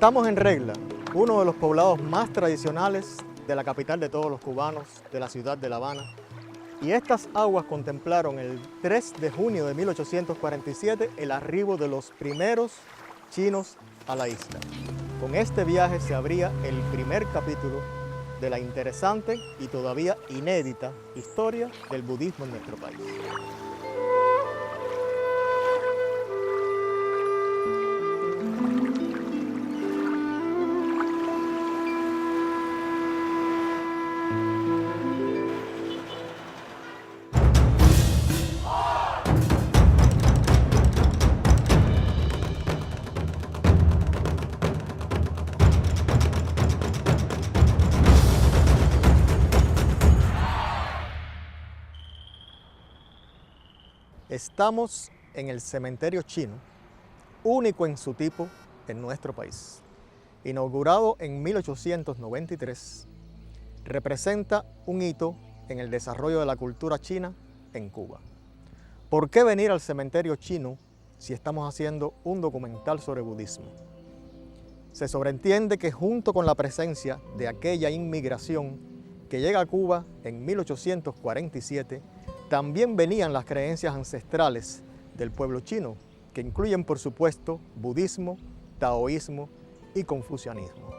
Estamos en Regla, uno de los poblados más tradicionales de la capital de todos los cubanos, de la ciudad de La Habana. Y estas aguas contemplaron el 3 de junio de 1847 el arribo de los primeros chinos a la isla. Con este viaje se abría el primer capítulo de la interesante y todavía inédita historia del budismo en nuestro país. Estamos en el cementerio chino, único en su tipo en nuestro país. Inaugurado en 1893, representa un hito en el desarrollo de la cultura china en Cuba. ¿Por qué venir al cementerio chino si estamos haciendo un documental sobre budismo? Se sobreentiende que junto con la presencia de aquella inmigración que llega a Cuba en 1847, también venían las creencias ancestrales del pueblo chino, que incluyen, por supuesto, budismo, taoísmo y confucianismo.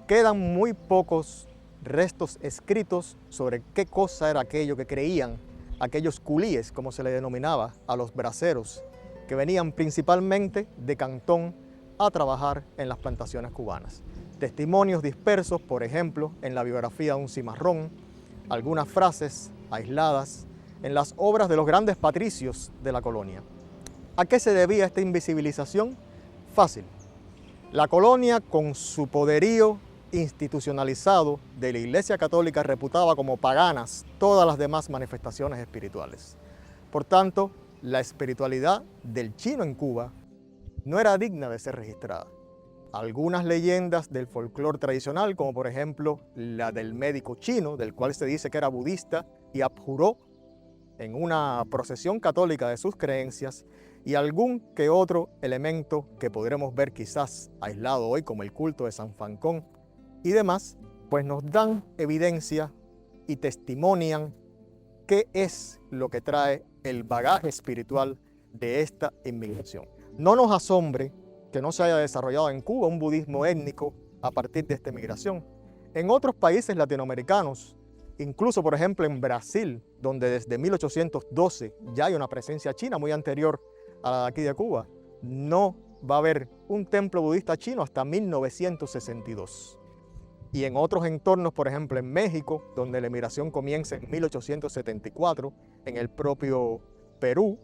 Quedan muy pocos restos escritos sobre qué cosa era aquello que creían aquellos culíes, como se le denominaba a los braceros, que venían principalmente de Cantón a trabajar en las plantaciones cubanas. Testimonios dispersos, por ejemplo, en la biografía de un cimarrón, algunas frases aisladas en las obras de los grandes patricios de la colonia. ¿A qué se debía esta invisibilización? Fácil. La colonia, con su poderío institucionalizado de la Iglesia Católica, reputaba como paganas todas las demás manifestaciones espirituales. Por tanto, la espiritualidad del chino en Cuba no era digna de ser registrada. Algunas leyendas del folclore tradicional, como por ejemplo la del médico chino, del cual se dice que era budista y abjuró en una procesión católica de sus creencias, y algún que otro elemento que podremos ver quizás aislado hoy, como el culto de San Fancón y demás, pues nos dan evidencia y testimonian qué es lo que trae el bagaje espiritual de esta inmigración. No nos asombre que no se haya desarrollado en Cuba un budismo étnico a partir de esta inmigración. En otros países latinoamericanos, incluso por ejemplo en Brasil, donde desde 1812 ya hay una presencia china muy anterior a la de aquí de Cuba, no va a haber un templo budista chino hasta 1962. Y en otros entornos, por ejemplo en México, donde la emigración comienza en 1874, en el propio Perú,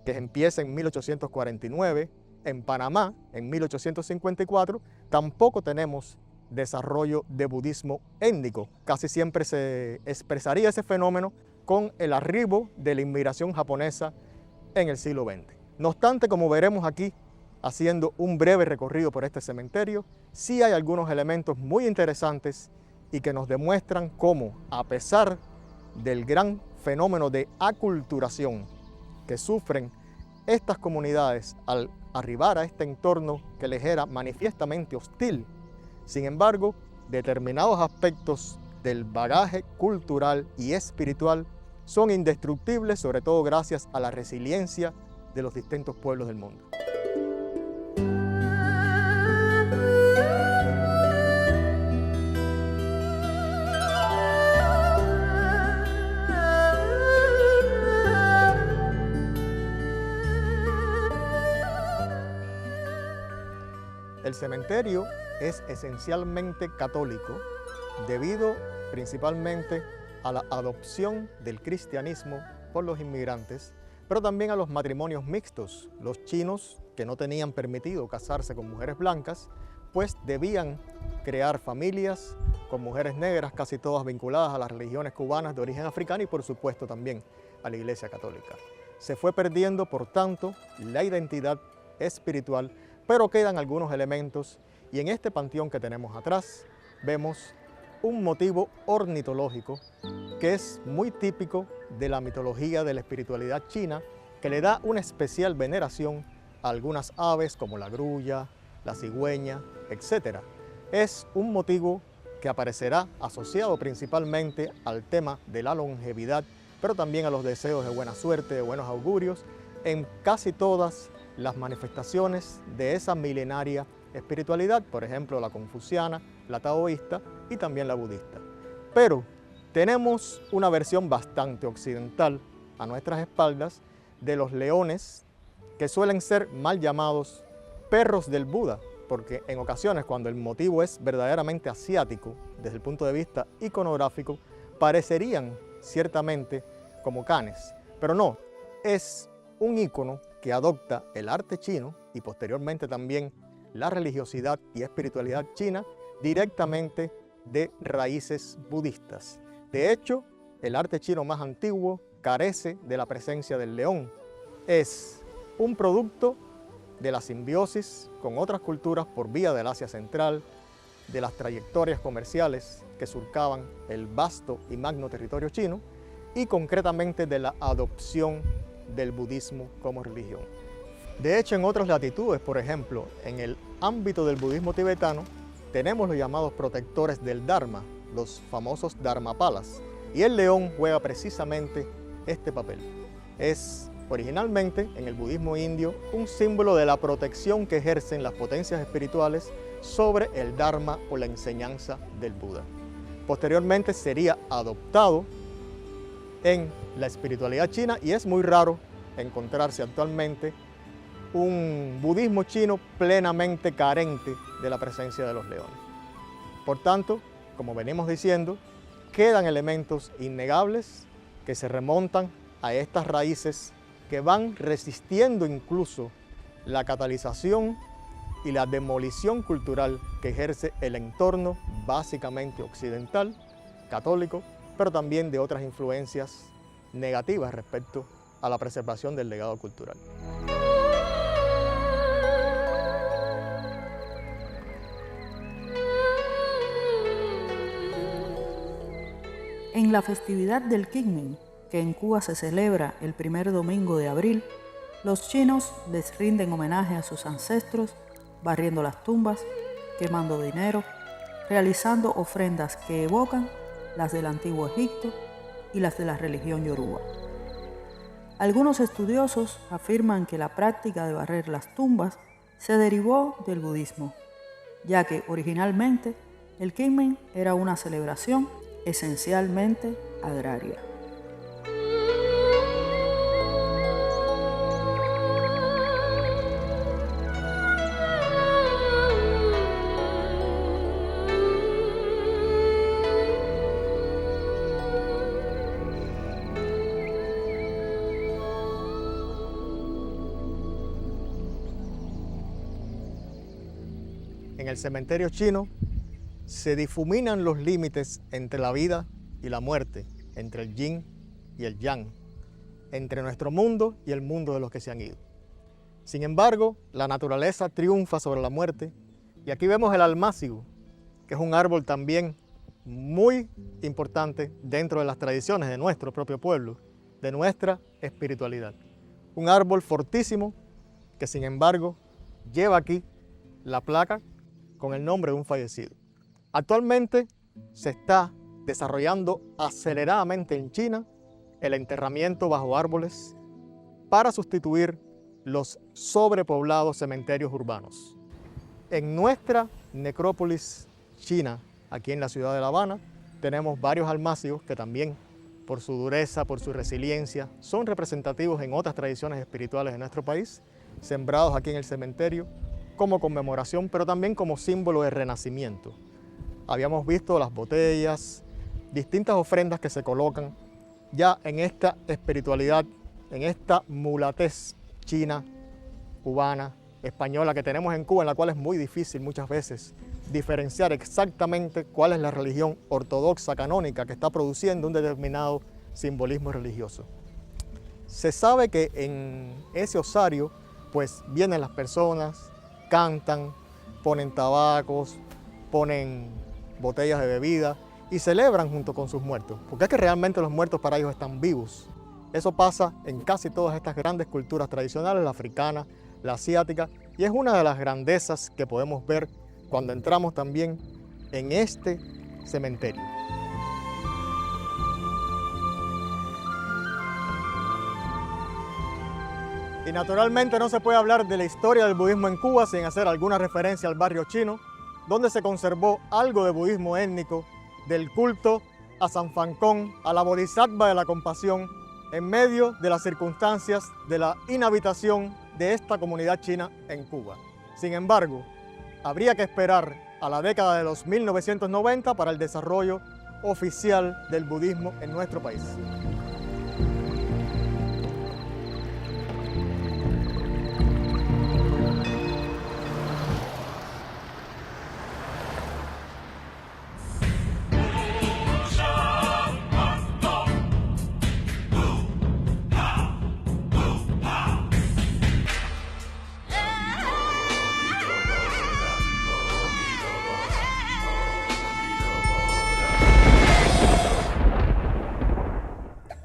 que empieza en 1849, en Panamá, en 1854, tampoco tenemos desarrollo de budismo étnico. Casi siempre se expresaría ese fenómeno con el arribo de la inmigración japonesa en el siglo XX. No obstante, como veremos aquí, haciendo un breve recorrido por este cementerio, sí hay algunos elementos muy interesantes y que nos demuestran cómo, a pesar del gran fenómeno de aculturación que sufren estas comunidades al arribar a este entorno que les era manifiestamente hostil, sin embargo, determinados aspectos del bagaje cultural y espiritual son indestructibles, sobre todo gracias a la resiliencia de los distintos pueblos del mundo. El cementerio es esencialmente católico debido principalmente a la adopción del cristianismo por los inmigrantes, pero también a los matrimonios mixtos. Los chinos, que no tenían permitido casarse con mujeres blancas, después debían crear familias con mujeres negras, casi todas vinculadas a las religiones cubanas de origen africano y por supuesto también a la Iglesia Católica. Se fue perdiendo, por tanto, la identidad espiritual, pero quedan algunos elementos y en este panteón que tenemos atrás vemos un motivo ornitológico que es muy típico de la mitología de la espiritualidad china, que le da una especial veneración a algunas aves como la grulla, la cigüeña, etc. Es un motivo que aparecerá asociado principalmente al tema de la longevidad, pero también a los deseos de buena suerte, de buenos augurios, en casi todas las manifestaciones de esa milenaria espiritualidad, por ejemplo la confuciana, la taoísta y también la budista. Pero tenemos una versión bastante occidental a nuestras espaldas de los leones, que suelen ser mal llamados perros del Buda, porque en ocasiones cuando el motivo es verdaderamente asiático, desde el punto de vista iconográfico, parecerían ciertamente como canes, pero no, es un ícono que adopta el arte chino y posteriormente también la religiosidad y espiritualidad china directamente de raíces budistas. De hecho, el arte chino más antiguo carece de la presencia del león. Es un producto de la simbiosis con otras culturas por vía del Asia Central, de las trayectorias comerciales que surcaban el vasto y magno territorio chino y concretamente de la adopción del budismo como religión. De hecho, en otras latitudes, por ejemplo, en el ámbito del budismo tibetano, tenemos los llamados protectores del Dharma, los famosos Dharmapalas, y el león juega precisamente este papel. Es originalmente, en el budismo indio, un símbolo de la protección que ejercen las potencias espirituales sobre el Dharma o la enseñanza del Buda. Posteriormente sería adoptado en la espiritualidad china y es muy raro encontrarse actualmente un budismo chino plenamente carente de la presencia de los leones. Por tanto, como venimos diciendo, quedan elementos innegables que se remontan a estas raíces que van resistiendo incluso la catalización y la demolición cultural que ejerce el entorno básicamente occidental, católico, pero también de otras influencias negativas respecto a la preservación del legado cultural. En la festividad del Qingming, que en Cuba se celebra el primer domingo de abril, los chinos les rinden homenaje a sus ancestros, barriendo las tumbas, quemando dinero, realizando ofrendas que evocan las del antiguo Egipto y las de la religión yoruba. Algunos estudiosos afirman que la práctica de barrer las tumbas se derivó del budismo, ya que originalmente el Qingming era una celebración esencialmente agraria. En el cementerio chino se difuminan los límites entre la vida y la muerte, entre el yin y el yang, entre nuestro mundo y el mundo de los que se han ido. Sin embargo, la naturaleza triunfa sobre la muerte y aquí vemos el almácigo, que es un árbol también muy importante dentro de las tradiciones de nuestro propio pueblo, de nuestra espiritualidad. Un árbol fortísimo que sin embargo lleva aquí la placa con el nombre de un fallecido. Actualmente se está desarrollando aceleradamente en China el enterramiento bajo árboles para sustituir los sobrepoblados cementerios urbanos. En nuestra necrópolis china, aquí en la ciudad de La Habana, tenemos varios almácigos que también, por su dureza, por su resiliencia, son representativos en otras tradiciones espirituales de nuestro país, sembrados aquí en el cementerio como conmemoración, pero también como símbolo de renacimiento. Habíamos visto las botellas, distintas ofrendas que se colocan ya en esta espiritualidad, en esta mulatez china, cubana, española que tenemos en Cuba, en la cual es muy difícil muchas veces diferenciar exactamente cuál es la religión ortodoxa canónica que está produciendo un determinado simbolismo religioso. Se sabe que en ese osario pues vienen las personas, cantan, ponen tabacos, ponen botellas de bebida y celebran junto con sus muertos, porque es que realmente los muertos para ellos están vivos. Eso pasa en casi todas estas grandes culturas tradicionales, la africana, la asiática, y es una de las grandezas que podemos ver cuando entramos también en este cementerio. Y naturalmente no se puede hablar de la historia del budismo en Cuba sin hacer alguna referencia al barrio chino, donde se conservó algo de budismo étnico, del culto a San Fancón, a la Bodhisattva de la compasión, en medio de las circunstancias de la inhabitación de esta comunidad china en Cuba. Sin embargo, habría que esperar a la década de los 1990 para el desarrollo oficial del budismo en nuestro país.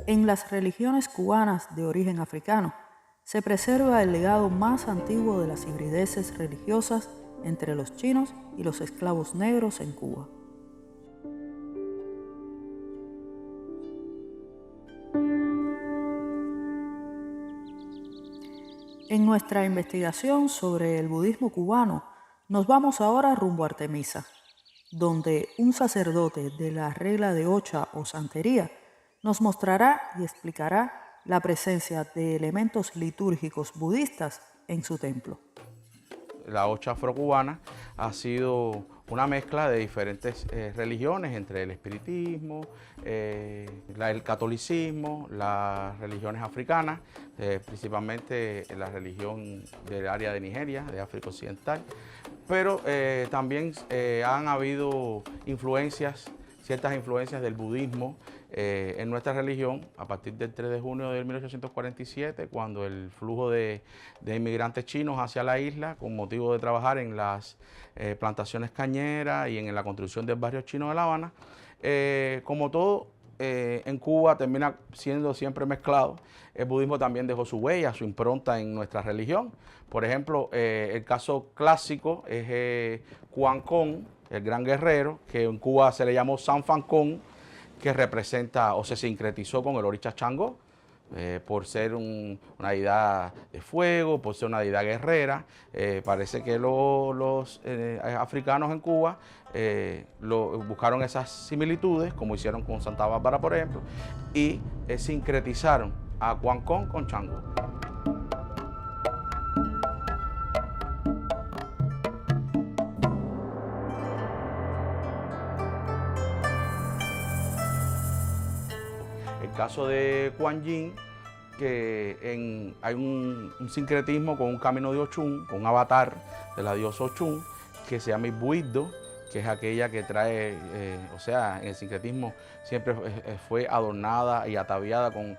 En las religiones cubanas de origen africano se preserva el legado más antiguo de las hibrideces religiosas entre los chinos y los esclavos negros en Cuba. En nuestra investigación sobre el budismo cubano, nos vamos ahora rumbo a Artemisa, donde un sacerdote de la regla de Ocha o santería nos mostrará y explicará la presencia de elementos litúrgicos budistas en su templo. La Ocha afrocubana ha sido una mezcla de diferentes religiones, entre el espiritismo, el catolicismo, las religiones africanas, principalmente la religión del área de Nigeria, de África Occidental, pero también han habido ciertas influencias del budismo en nuestra religión a partir del 3 de junio de 1847, cuando el flujo de inmigrantes chinos hacia la isla con motivo de trabajar en las plantaciones cañeras y en la construcción del barrio chino de La Habana. Como todo en Cuba termina siendo siempre mezclado. El budismo también dejó su huella, su impronta en nuestra religión. Por ejemplo, el caso clásico es Quan Con, el gran guerrero, que en Cuba se le llamó San Fancón, que representa o se sincretizó con el Oricha Changó, por ser una deidad de fuego, por ser una deidad guerrera. Parece que los africanos en Cuba buscaron esas similitudes, como hicieron con Santa Bárbara, por ejemplo, y sincretizaron a Quan Con Changó. El caso de Kuan Yin, que hay un sincretismo con un camino de Ochun, con un avatar de la diosa Ochun, que se llama Ibuido, que es aquella que trae, en el sincretismo siempre fue adornada y ataviada con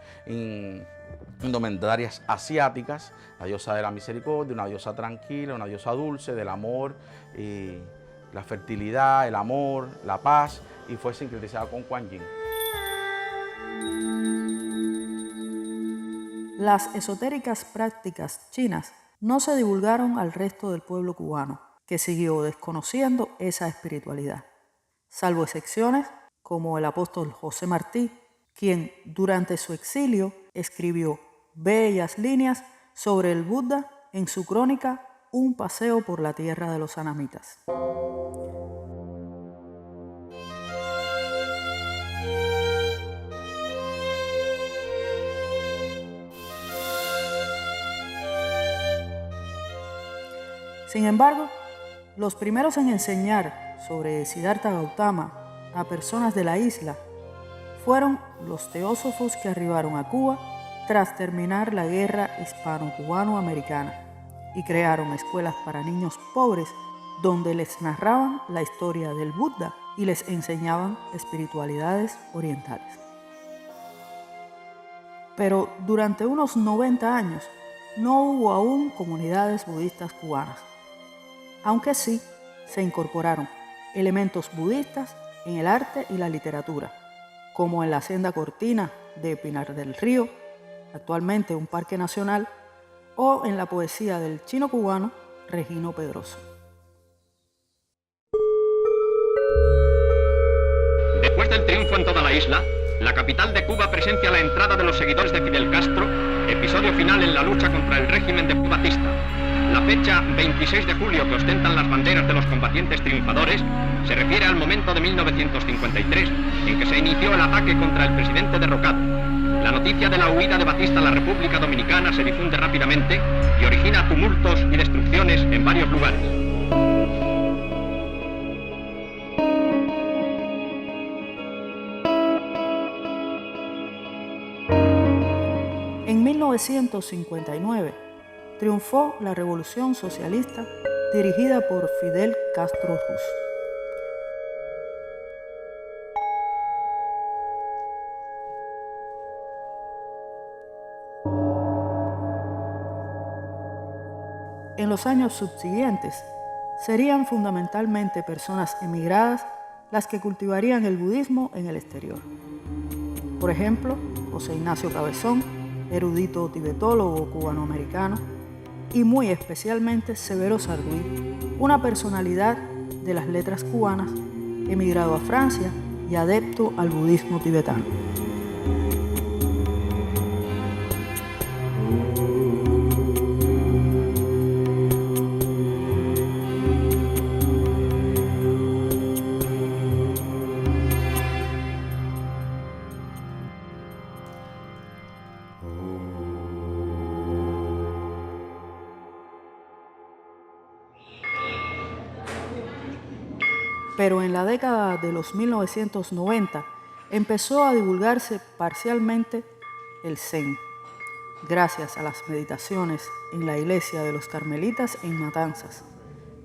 indumentarias asiáticas, la diosa de la misericordia, una diosa tranquila, una diosa dulce, del amor, y la fertilidad, el amor, la paz, y fue sincretizada con Kuan Yin. Las esotéricas prácticas chinas no se divulgaron al resto del pueblo cubano, que siguió desconociendo esa espiritualidad, salvo excepciones como el apóstol José Martí, quien durante su exilio escribió bellas líneas sobre el Buda en su crónica Un paseo por la tierra de los anamitas. Sin embargo, los primeros en enseñar sobre Siddhartha Gautama a personas de la isla fueron los teósofos que arribaron a Cuba tras terminar la guerra hispano-cubano-americana y crearon escuelas para niños pobres donde les narraban la historia del Buda y les enseñaban espiritualidades orientales. Pero durante unos 90 años no hubo aún comunidades budistas cubanas, aunque sí se incorporaron elementos budistas en el arte y la literatura, como en la Hacienda Cortina de Pinar del Río, actualmente un parque nacional, o en la poesía del chino cubano Regino Pedroso. Después del triunfo en toda la isla, la capital de Cuba presencia la entrada de los seguidores de Fidel Castro, episodio final en la lucha contra el régimen de Batista. La fecha 26 de julio que ostentan las banderas de los combatientes triunfadores se refiere al momento de 1953 en que se inició el ataque contra el presidente derrocado. La noticia de la huida de Batista a la República Dominicana se difunde rápidamente y origina tumultos y destrucciones en varios lugares. En 1959 triunfó la Revolución Socialista dirigida por Fidel Castro Ruz. En los años subsiguientes, serían fundamentalmente personas emigradas las que cultivarían el budismo en el exterior. Por ejemplo, José Ignacio Cabezón, erudito tibetólogo cubanoamericano, y muy especialmente Severo Sarduy, una personalidad de las letras cubanas, emigrado a Francia y adepto al budismo tibetano. Pero en la década de los 1990 empezó a divulgarse parcialmente el Zen, gracias a las meditaciones en la iglesia de los Carmelitas en Matanzas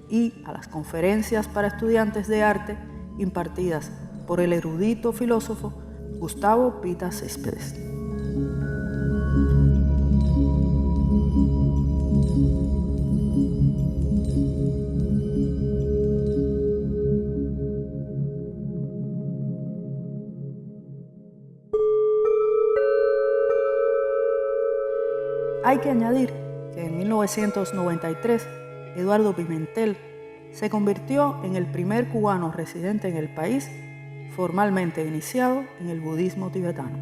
y a las conferencias para estudiantes de arte impartidas por el erudito filósofo Gustavo Pita Céspedes. Hay que añadir que en 1993 Eduardo Pimentel se convirtió en el primer cubano residente en el país formalmente iniciado en el budismo tibetano.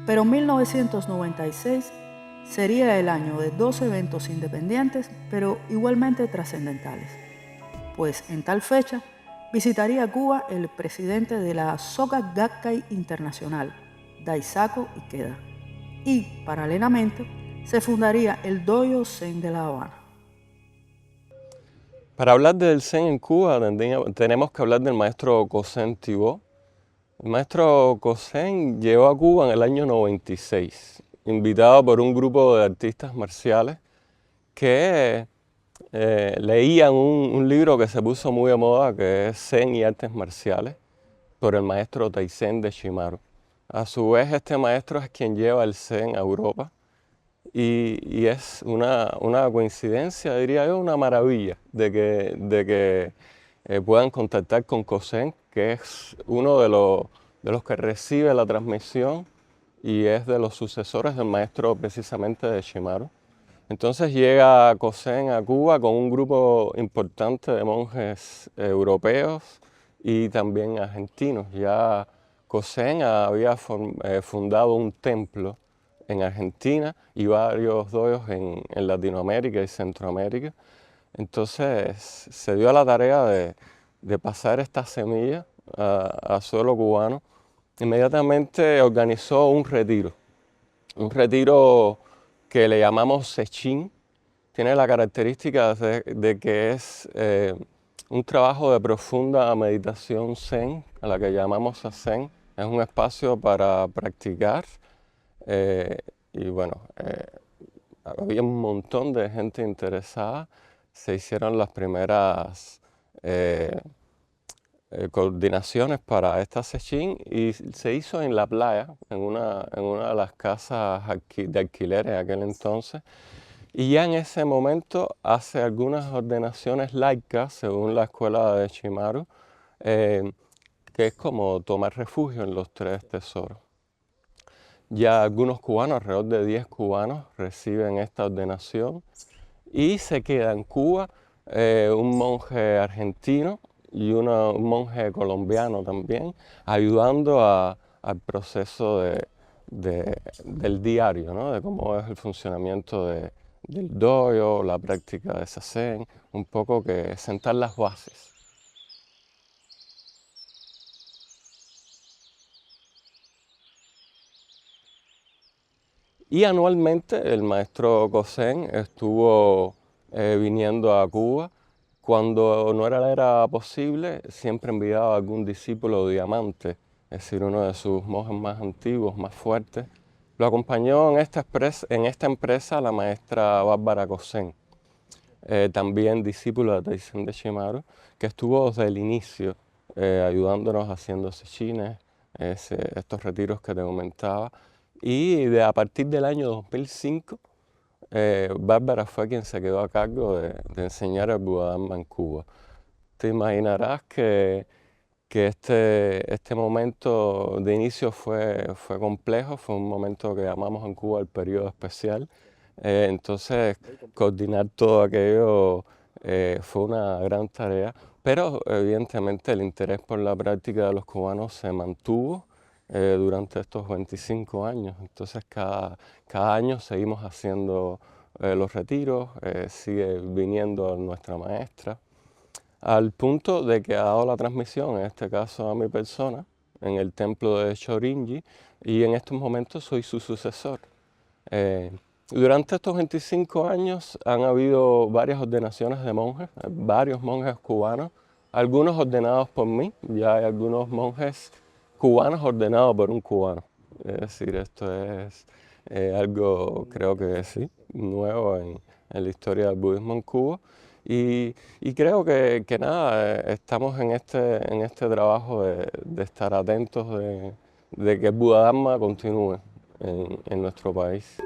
Pero 1996 sería el año de dos eventos independientes pero igualmente trascendentales, pues en tal fecha visitaría Cuba el presidente de la Soka Gakkai Internacional, Daisaku Ikeda, y, paralelamente, se fundaría el Dojo Zen de La Habana. Para hablar del Zen en Cuba tenemos que hablar del maestro Kosén Thibaut. El maestro Kosén llegó a Cuba en el año 96, invitado por un grupo de artistas marciales que leían un libro que se puso muy de moda, que es Zen y Artes Marciales, por el maestro Taizen de Shimaru. A su vez, este maestro es quien lleva el Zen a Europa y es una coincidencia, diría yo, una maravilla de que puedan contactar con Kosén, que es uno de los que recibe la transmisión y es de los sucesores del maestro precisamente de Shimaru. Entonces llega Kosén a Cuba con un grupo importante de monjes europeos y también argentinos. Ya Kosén había fundado un templo en Argentina y varios dojos en Latinoamérica y Centroamérica. Entonces se dio a la tarea de pasar esta semilla a suelo cubano. Inmediatamente organizó un retiro que le llamamos Sechín. Tiene la característica de que es un trabajo de profunda meditación Zen, a la que llamamos Zazen. Es un espacio para practicar y bueno, había un montón de gente interesada, se hicieron las primeras coordinaciones para esta sechín y se hizo en la playa, en una de las casas de alquiler en aquel entonces. Y ya en ese momento hace algunas ordenaciones laicas, según la escuela de Chimaru, que es como tomar refugio en los tres tesoros. Ya algunos cubanos, alrededor de 10 cubanos, reciben esta ordenación y se queda en Cuba un monje argentino y un monje colombiano también, ayudando al proceso del diario, ¿no? De cómo es el funcionamiento del doyo, la práctica de zazen, un poco que sentar las bases. Y anualmente el maestro Kozen estuvo viniendo a Cuba. Cuando no era posible, siempre enviaba a algún discípulo diamante, es decir, uno de sus monjes más antiguos, más fuertes. Lo acompañó en esta empresa la maestra Bárbara Kozen, también discípula de Taizen de Chimaru, que estuvo desde el inicio ayudándonos haciendo sechines, estos retiros que te comentaba. Y a partir del año 2005, Bárbara fue quien se quedó a cargo de enseñar el Buda Dharma en Cuba. Te imaginarás que este momento de inicio fue complejo, fue un momento que llamamos en Cuba el periodo especial. Entonces, coordinar todo aquello fue una gran tarea, pero evidentemente el interés por la práctica de los cubanos se mantuvo durante estos 25 años. Entonces, cada año seguimos haciendo los retiros, sigue viniendo nuestra maestra, al punto de que ha dado la transmisión, en este caso a mi persona, en el templo de Chorinji, y en estos momentos soy su sucesor. Durante estos 25 años han habido varias ordenaciones de monjes, varios monjes cubanos, algunos ordenados por mí, ya hay algunos monjes cubanos ordenados por un cubano. Es decir, esto es algo, creo que sí, nuevo en la historia del budismo en Cuba. Y creo que nada, estamos en este trabajo de estar atentos de que el Buda Dharma continúe en nuestro país.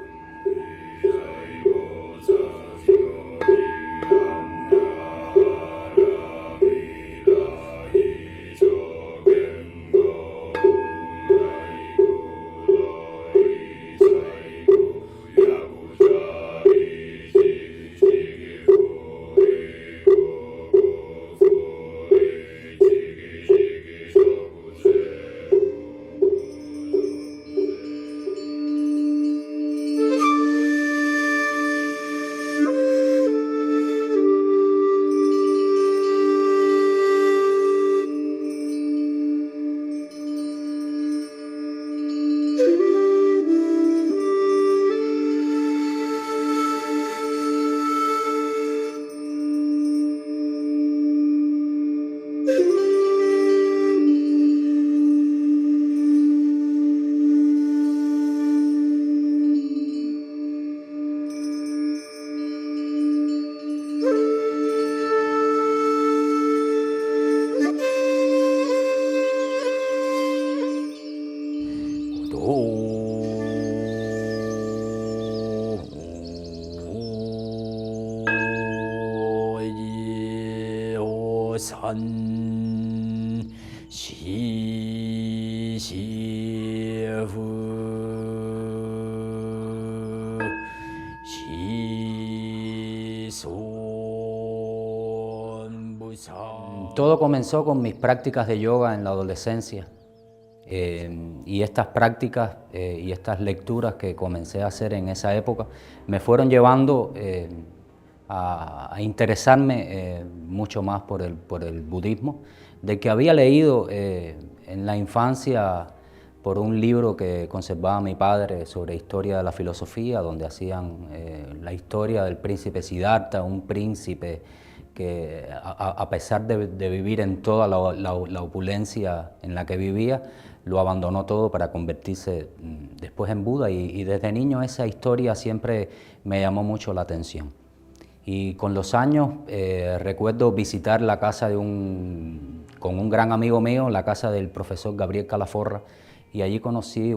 Todo comenzó con mis prácticas de yoga en la adolescencia y estas prácticas y estas lecturas que comencé a hacer en esa época me fueron llevando a interesarme mucho más por el budismo, del que había leído en la infancia por un libro que conservaba mi padre sobre historia de la filosofía, donde hacían la historia del príncipe Siddhartha, un príncipe que a pesar de vivir en toda la opulencia en la que vivía, lo abandonó todo para convertirse después en Buda, y desde niño esa historia siempre me llamó mucho la atención. Y con los años recuerdo visitar la casa con un gran amigo mío, la casa del profesor Gabriel Calaforra, y allí conocí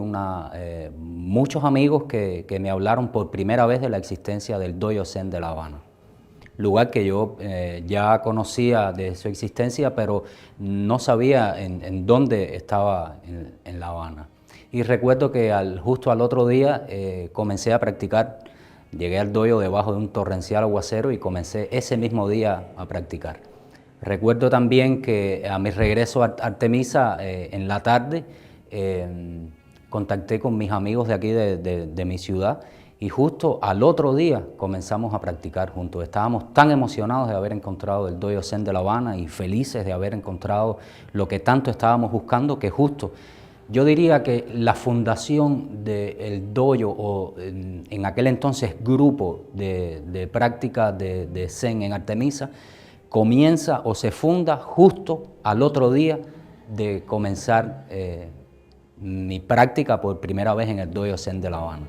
muchos amigos que me hablaron por primera vez de la existencia del Dojo Zen de La Habana. Lugar que yo ya conocía de su existencia, pero no sabía en dónde estaba en La Habana. Y recuerdo que justo al otro día comencé a practicar. Llegué al dojo debajo de un torrencial aguacero y comencé ese mismo día a practicar. Recuerdo también que a mi regreso a Artemisa en la tarde contacté con mis amigos de aquí de mi ciudad y justo al otro día comenzamos a practicar juntos. Estábamos tan emocionados de haber encontrado el Dojo Zen de La Habana y felices de haber encontrado lo que tanto estábamos buscando, que justo yo diría que la fundación del dojo, o en aquel entonces grupo de práctica de Zen en Artemisa, comienza o se funda justo al otro día de comenzar mi práctica por primera vez en el Dojo Zen de La Habana.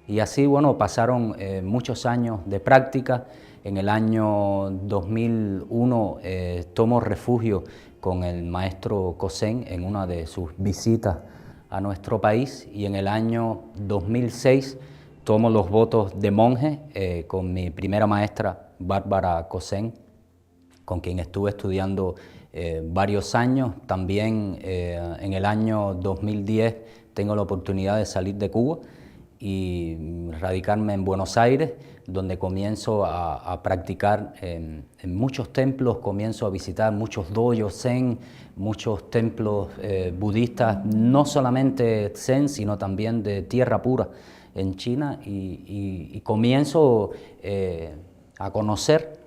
Y así, bueno, pasaron muchos años de práctica. En el año 2001 tomo refugio con el maestro Kosen en una de sus visitas a nuestro país, y en el año 2006 tomo los votos de monje con mi primera maestra, Bárbara Kosen, con quien estuve estudiando varios años. También en el año 2010 tengo la oportunidad de salir de Cuba y radicarme en Buenos Aires, donde comienzo a practicar en muchos templos, comienzo a visitar muchos dojos Zen, muchos templos budistas, no solamente Zen, sino también de tierra pura en China, y comienzo a conocer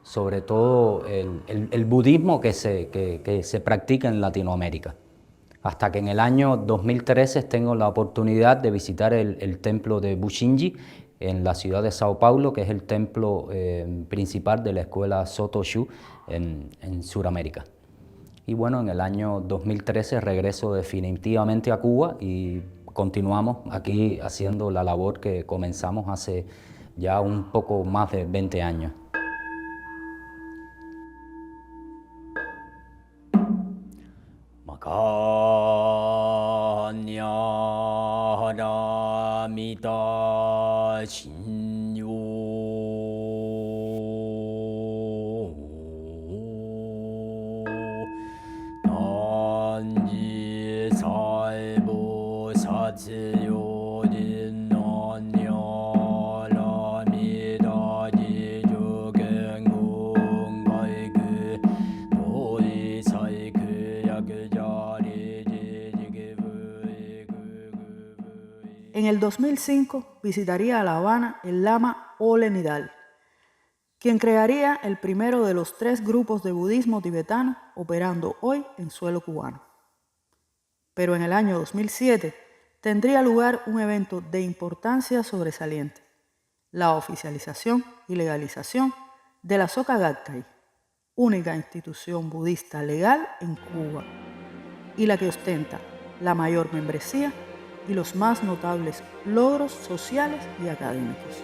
sobre todo el budismo que se practica en Latinoamérica. Hasta que en el año 2013 tengo la oportunidad de visitar el templo de Bushinji en la ciudad de Sao Paulo, que es el templo principal de la escuela Soto Shu en Sudamérica. Y bueno, en el año 2013 regreso definitivamente a Cuba y continuamos aquí haciendo la labor que comenzamos hace ya un poco más de 20 años. Haramita Shinyo Nanji Saibo Satsuyo Din Nanya Lamita Jijo Gengung Gaigu Doi Saiku Yakujari. En el 2005 visitaría a La Habana el lama Ole Nidal, quien crearía el primero de los 3 grupos de budismo tibetano operando hoy en suelo cubano. Pero en el año 2007 tendría lugar un evento de importancia sobresaliente: la oficialización y legalización de la Soka Gakkai, única institución budista legal en Cuba y la que ostenta la mayor membresía y los más notables logros sociales y académicos.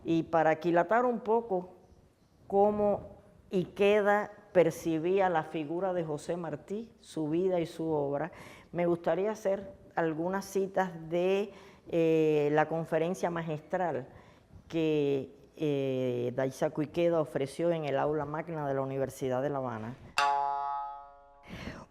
Y para aquilatar un poco cómo Ikeda percibía la figura de José Martí, su vida y su obra, me gustaría hacer algunas citas de la conferencia magistral que Daisaku Ikeda ofreció en el aula magna de la Universidad de La Habana.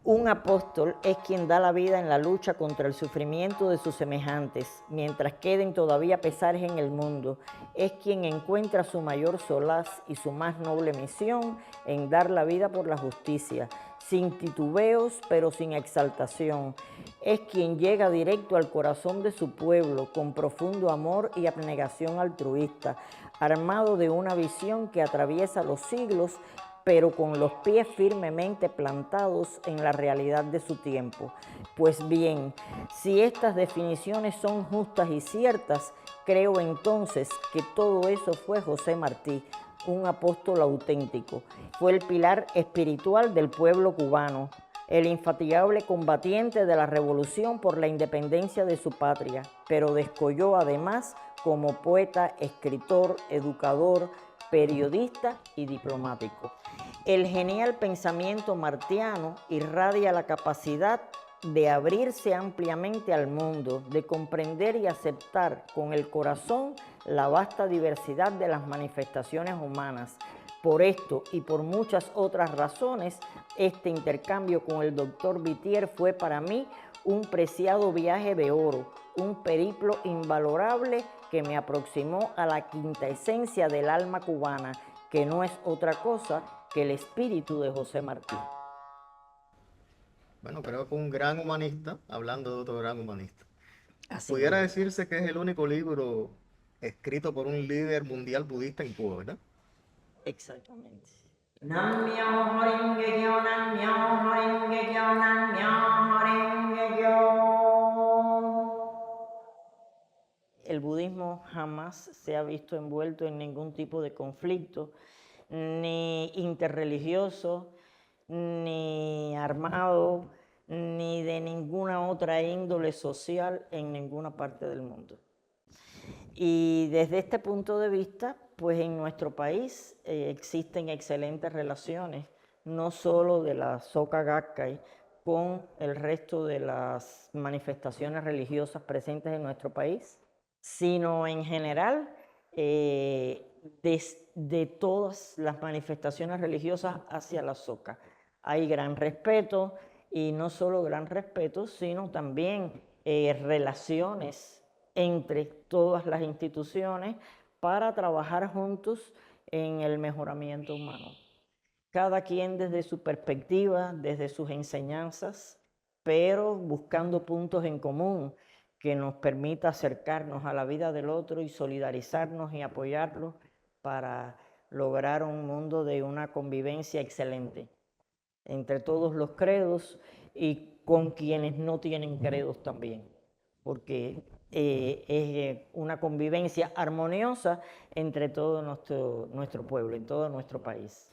Un apóstol es quien da la vida en la lucha contra el sufrimiento de sus semejantes, mientras queden todavía pesares en el mundo. Es quien encuentra su mayor solaz y su más noble misión en dar la vida por la justicia, sin titubeos pero sin exaltación. Es quien llega directo al corazón de su pueblo con profundo amor y abnegación altruista, armado de una visión que atraviesa los siglos, pero con los pies firmemente plantados en la realidad de su tiempo. Pues bien, si estas definiciones son justas y ciertas, creo entonces que todo eso fue José Martí, un apóstol auténtico. Fue el pilar espiritual del pueblo cubano, el infatigable combatiente de la revolución por la independencia de su patria, pero descolló además como poeta, escritor, educador, periodista y diplomático. El genial pensamiento martiano irradia la capacidad de abrirse ampliamente al mundo, de comprender y aceptar con el corazón la vasta diversidad de las manifestaciones humanas. Por esto y por muchas otras razones, este intercambio con el doctor Vittier fue para mí un preciado viaje de oro, un periplo invalorable que me aproximó a la quinta esencia del alma cubana, que no es otra cosa que el espíritu de José Martí. Bueno, creo que un gran humanista, hablando de otro gran humanista. Así Pudiera es. decirse que es el único libro escrito por un líder mundial budista en Cuba, ¿verdad? Exactamente. Namyo Horengekyo, Namyo Horengekyo, Namyo Horengekyo. El budismo jamás se ha visto envuelto en ningún tipo de conflicto, ni interreligioso, ni armado, ni de ninguna otra índole social en ninguna parte del mundo. Y desde este punto de vista, pues en nuestro país existen excelentes relaciones, no solo de la Soka Gakkai con el resto de las manifestaciones religiosas presentes en nuestro país, sino en general de todas las manifestaciones religiosas hacia la Soka. Hay gran respeto, y no solo gran respeto, sino también relaciones entre todas las instituciones para trabajar juntos en el mejoramiento humano. Cada quien desde su perspectiva, desde sus enseñanzas, pero buscando puntos en común que nos permita acercarnos a la vida del otro y solidarizarnos y apoyarlo para lograr un mundo de una convivencia excelente entre todos los credos y con quienes no tienen credos también, porque es una convivencia armoniosa entre todo nuestro pueblo, en todo nuestro país.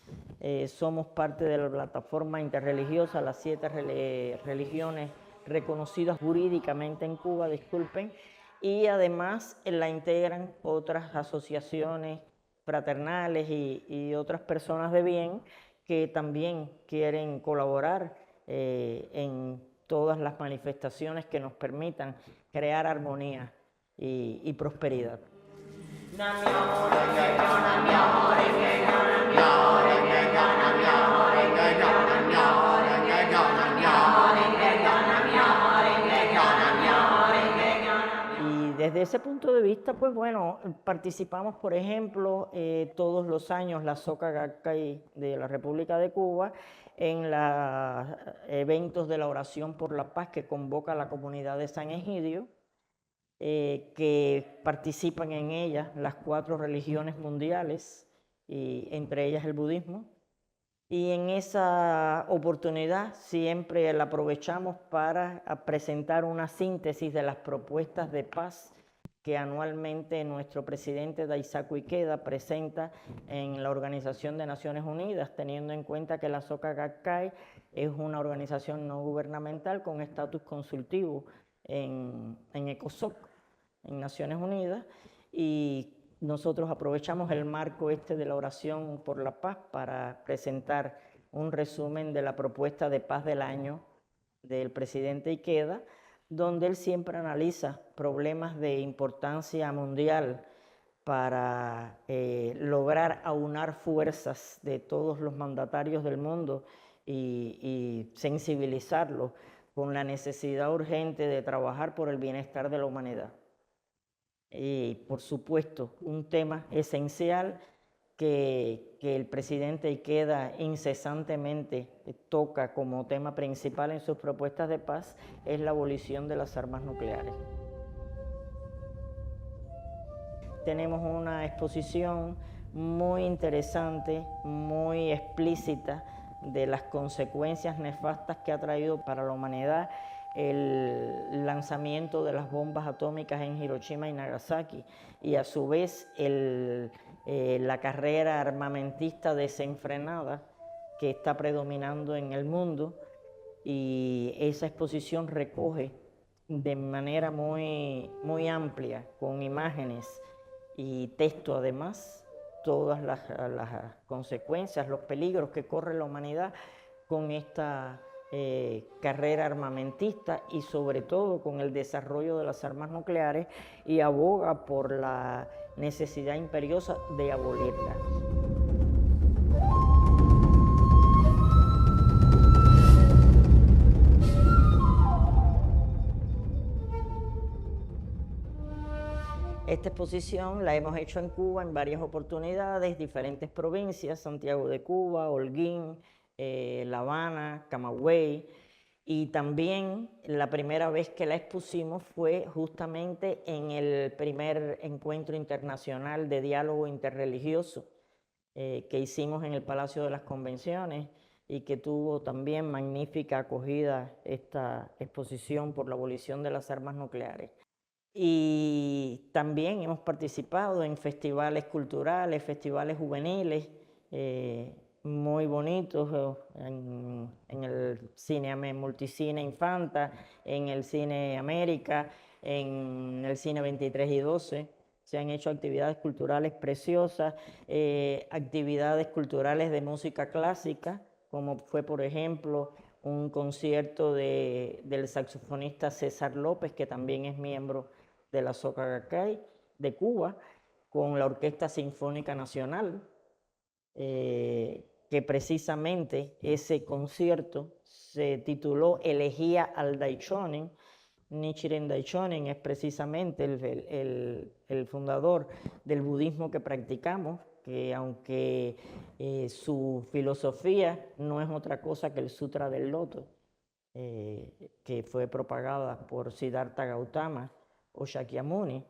Somos parte de la plataforma interreligiosa, las 7 religiones reconocidas jurídicamente en Cuba, disculpen, y además la integran otras asociaciones fraternales y otras personas de bien que también quieren colaborar en todas las manifestaciones que nos permitan crear armonía y prosperidad. Y desde ese punto de vista, pues bueno, participamos, por ejemplo, todos los años la Soka Gakkai de la República de Cuba en los eventos de la oración por la paz que convoca la comunidad de San Egidio, que participan en ella las 4 religiones mundiales, y entre ellas el budismo. Y en esa oportunidad siempre la aprovechamos para presentar una síntesis de las propuestas de paz que anualmente nuestro presidente Daisaku Ikeda presenta en la Organización de Naciones Unidas, teniendo en cuenta que la Soka Gakkai es una organización no gubernamental con estatus consultivo en ECOSOC, en Naciones Unidas, y nosotros aprovechamos el marco de la oración por la paz para presentar un resumen de la propuesta de paz del año del presidente Ikeda, donde él siempre analiza problemas de importancia mundial para lograr aunar fuerzas de todos los mandatarios del mundo y sensibilizarlos con la necesidad urgente de trabajar por el bienestar de la humanidad. Y por supuesto, un tema esencial que el presidente Ikeda incesantemente toca como tema principal en sus propuestas de paz es la abolición de las armas nucleares. Tenemos una exposición muy interesante, muy explícita de las consecuencias nefastas que ha traído para la humanidad el lanzamiento de las bombas atómicas en Hiroshima y Nagasaki, y a su vez la carrera armamentista desenfrenada que está predominando en el mundo, y esa exposición recoge de manera muy amplia, con imágenes y texto además, todas las consecuencias, los peligros que corre la humanidad con esta carrera armamentista y sobre todo con el desarrollo de las armas nucleares, y aboga por la necesidad imperiosa de abolirlas. Esta exposición la hemos hecho en Cuba en varias oportunidades, diferentes provincias, Santiago de Cuba, Holguín, La Habana, Camagüey, y también la primera vez que la expusimos fue justamente en el primer encuentro internacional de diálogo interreligioso que hicimos en el Palacio de las Convenciones, y que tuvo también magnífica acogida esta exposición por la abolición de las armas nucleares. Y también hemos participado en festivales culturales, festivales juveniles, muy bonitos, en el cine Multicine Infanta, en el Cine América, en el Cine 23 y 12. Se han hecho actividades culturales preciosas, actividades culturales de música clásica, como fue, por ejemplo, un concierto del saxofonista César López, que también es miembro de la Soca Gakkai de Cuba, con la Orquesta Sinfónica Nacional, que precisamente ese concierto se tituló Elegía al Daishonin. Nichiren Daishonin es precisamente el fundador del budismo que practicamos, que aunque su filosofía no es otra cosa que el Sutra del Loto, que fue propagada por Siddhartha Gautama o Shakyamuni,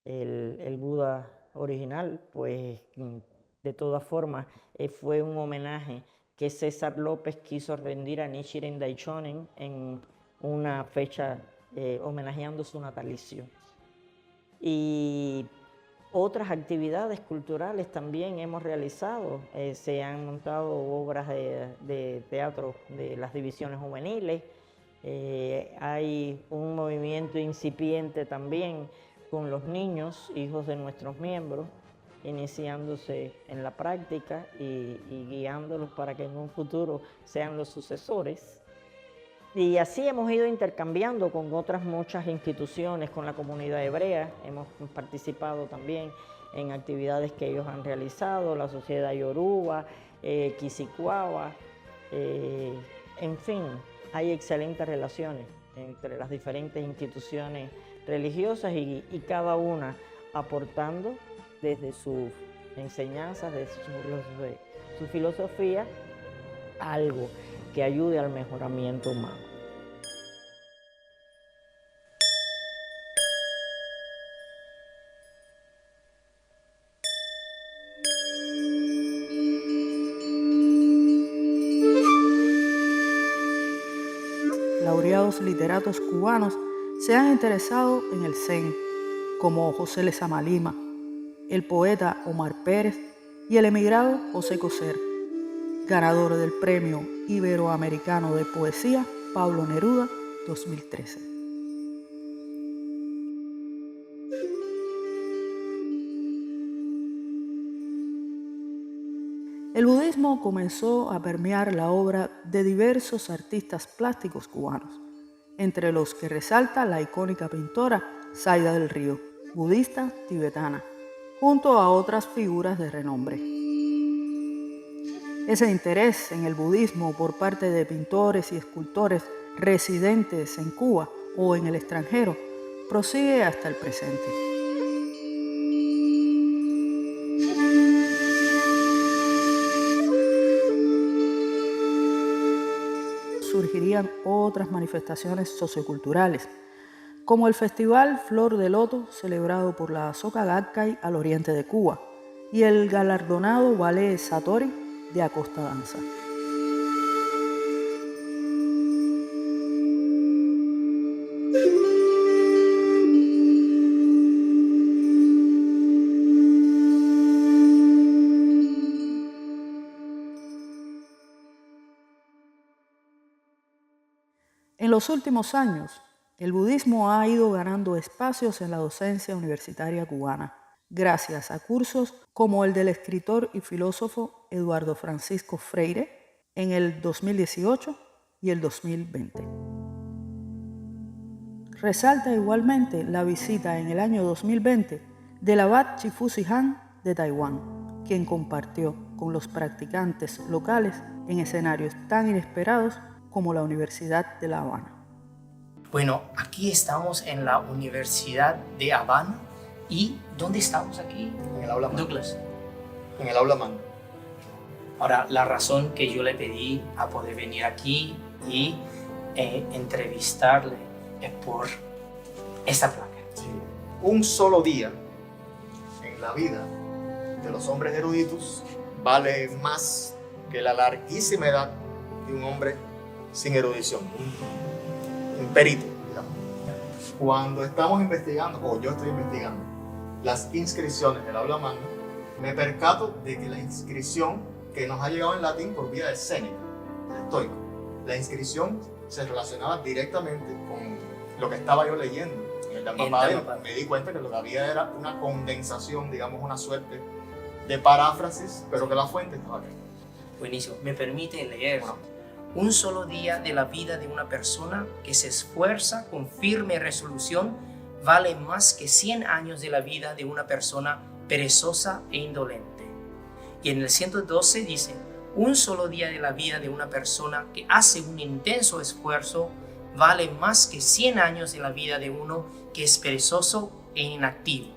el Buda original, pues de todas formas fue un homenaje que César López quiso rendir a Nichiren Daishonin en una fecha homenajeando su natalicio. Y otras actividades culturales también hemos realizado. Se han montado obras de teatro de las divisiones juveniles. Hay un movimiento incipiente también con los niños, hijos de nuestros miembros, iniciándose en la práctica y guiándolos para que en un futuro sean los sucesores. Y así hemos ido intercambiando con otras muchas instituciones, con la comunidad hebrea. Hemos participado también en actividades que ellos han realizado, la sociedad yoruba, Quisicuaba, en fin, hay excelentes relaciones entre las diferentes instituciones religiosas y cada una aportando desde sus enseñanzas, desde su filosofía, algo que ayude al mejoramiento humano. Laureados literatos cubanos se han interesado en el Zen, como José Lezama Lima, el poeta Omar Pérez y el emigrado José Coser, ganador del Premio Iberoamericano de Poesía Pablo Neruda 2013. El budismo comenzó a permear la obra de diversos artistas plásticos cubanos, entre los que resalta la icónica pintora Zaida del Río, budista tibetana, junto a otras figuras de renombre. Ese interés en el budismo por parte de pintores y escultores residentes en Cuba o en el extranjero prosigue hasta el presente. Surgirían otras manifestaciones socioculturales, como el Festival Flor de Loto, celebrado por la Soca Gakkai al oriente de Cuba, y el galardonado Ballet Satori de Acosta Danza. En los últimos años, el budismo ha ido ganando espacios en la docencia universitaria cubana, gracias a cursos como el del escritor y filósofo Eduardo Francisco Freire en el 2018 y el 2020. Resalta igualmente la visita en el año 2020 del abad Chifusi Han de Taiwán, quien compartió con los practicantes locales en escenarios tan inesperados como la Universidad de La Habana. Bueno, aquí estamos en la Universidad de Habana. ¿Y dónde estamos aquí? En el aula magna. Douglas. En el aula magna. Ahora, la razón que yo le pedí a poder venir aquí y entrevistarle es por esta placa. Sí. Un solo día en la vida de los hombres eruditos vale más que la larguísima edad de un hombre sin erudición. Un perito, digamos. Cuando estamos investigando, o yo estoy investigando, las inscripciones del aula magna, me percato de que la inscripción que nos ha llegado en latín por vía de Séneca, el estoico, la inscripción se relacionaba directamente con lo que estaba yo leyendo en el Dhammapada. Me di cuenta que lo que había era una condensación, digamos una suerte de paráfrasis, pero que la fuente estaba aquí. Buenísimo. ¿Me permite leer? Un solo día de la vida de una persona que se esfuerza con firme resolución vale más que 100 años de la vida de una persona perezosa e indolente. Y en el 112 dice, un solo día de la vida de una persona que hace un intenso esfuerzo vale más que 100 años de la vida de uno que es perezoso e inactivo.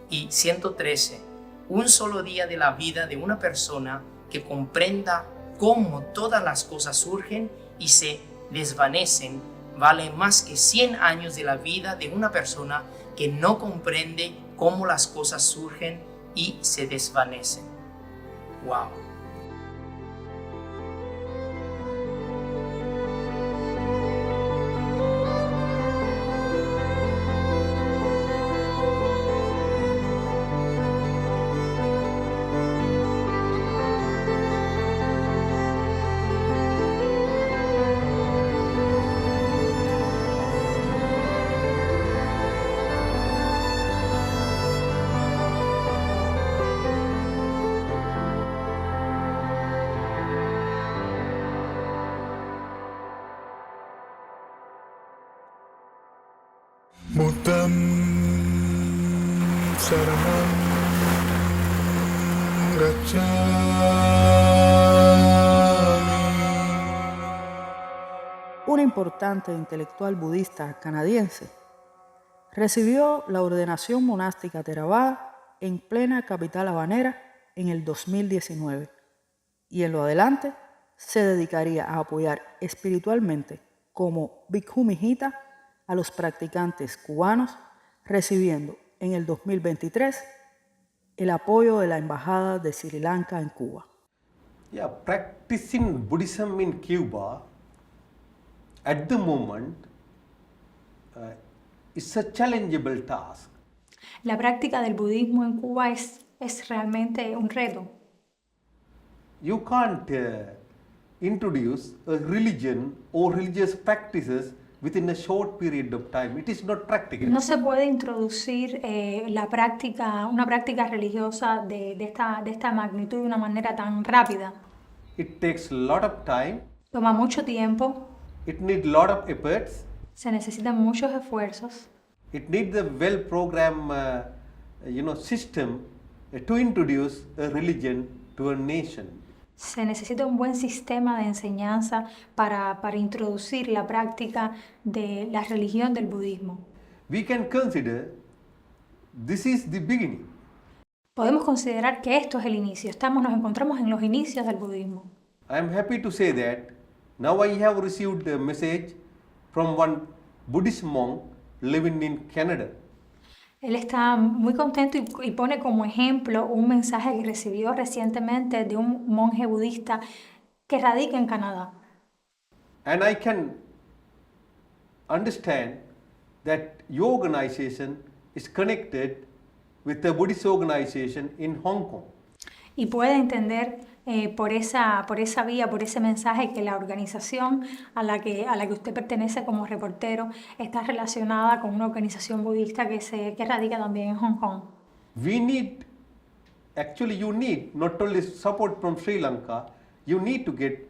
Y 113, un solo día de la vida de una persona que comprenda cómo todas las cosas surgen y se desvanecen vale más que 100 años de la vida de una persona que no comprende cómo las cosas surgen y se desvanecen. ¡Wow! Buddham Saranam Gacchami. Un importante intelectual budista canadiense recibió la ordenación monástica Theravada en plena capital habanera en el 2019 y en lo adelante se dedicaría a apoyar espiritualmente como Bhikkhu Mijita a los practicantes cubanos, recibiendo en el 2023 el apoyo de la Embajada de Sri Lanka en Cuba. Yeah, practicing Buddhism in Cuba at the moment is a challengeable task. La práctica del budismo en Cuba es realmente un reto. You can't introduce a religion or religious practices within a short period of time. It is not practical. No se puede introducir una práctica religiosa de esta magnitud de una manera tan rápida. It takes a lot of time. Toma mucho tiempo. It needs a lot of efforts. Se necesitan muchos esfuerzos. It needs a well-programmed, system to introduce a religion to a nation. Se necesita un buen sistema de enseñanza para introducir la práctica de la religión del budismo. We can consider this is the beginning. Podemos considerar que esto es el inicio. Nos encontramos en los inicios del budismo. I am happy to say that now I have received a message from one Buddhist monk living in Canada. Él está muy contento y pone como ejemplo un mensaje que recibió recientemente de un monje budista que radica en Canadá. And I can understand that your organization is connected with the Buddhist organization in Hong Kong. Y puede entender por esa vía, por ese mensaje, que la organización a la que usted pertenece como reportero está relacionada con una organización budista que radica también en Hong Kong. Actually you need not only support from Sri Lanka, you need to get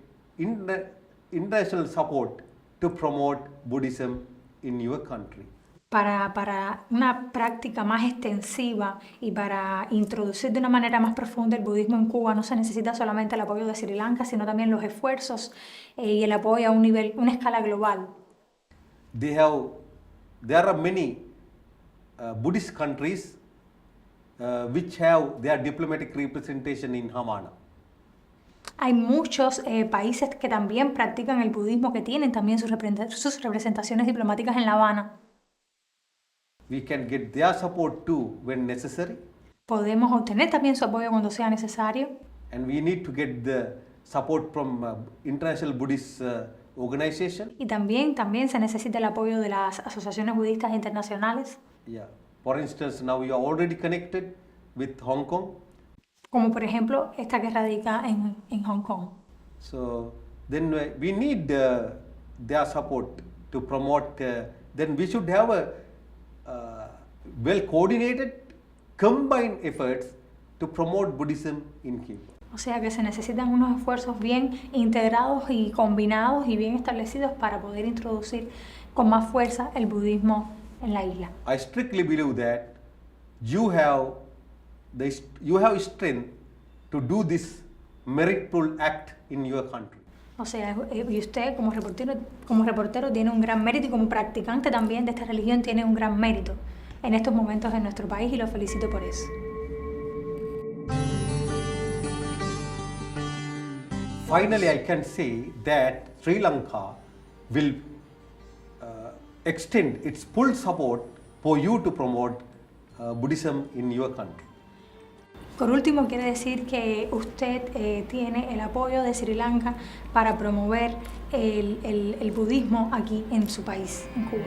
international support to promote Buddhism in your country. Para una práctica más extensiva y para introducir de una manera más profunda el budismo en Cuba, no se necesita solamente el apoyo de Sri Lanka, sino también los esfuerzos y el apoyo a una escala global. There are many Buddhist countries which have their diplomatic representation in Havana. Hay muchos países que también practican el budismo, que tienen también sus representaciones diplomáticas en La Habana. We can get their support too when necessary. Podemos obtener también su apoyo cuando sea necesario. And we need to get the support from international Buddhist organization. Y también se necesita el apoyo de las asociaciones budistas internacionales. Yeah. For instance, now we are already connected with Hong Kong. Como por ejemplo esta que radica en Hong Kong. So then we need their support to promote. Then we should have a well coordinated, combined efforts to promote Buddhism in Cuba. O sea que se necesitan unos esfuerzos bien integrados y combinados y bien establecidos para poder introducir con más fuerza el budismo en la isla. I strictly believe that you have strength to do this meritful act in your country. O sea, y usted como reportero tiene un gran mérito, y como practicante también de esta religión tiene un gran mérito en estos momentos en nuestro país, y lo felicito por eso. Finally, I can say that Sri Lanka will extend its full support for you to promote Buddhism in your country. Por último, quiere decir que usted tiene el apoyo de Sri Lanka para promover el budismo aquí en su país, en Cuba.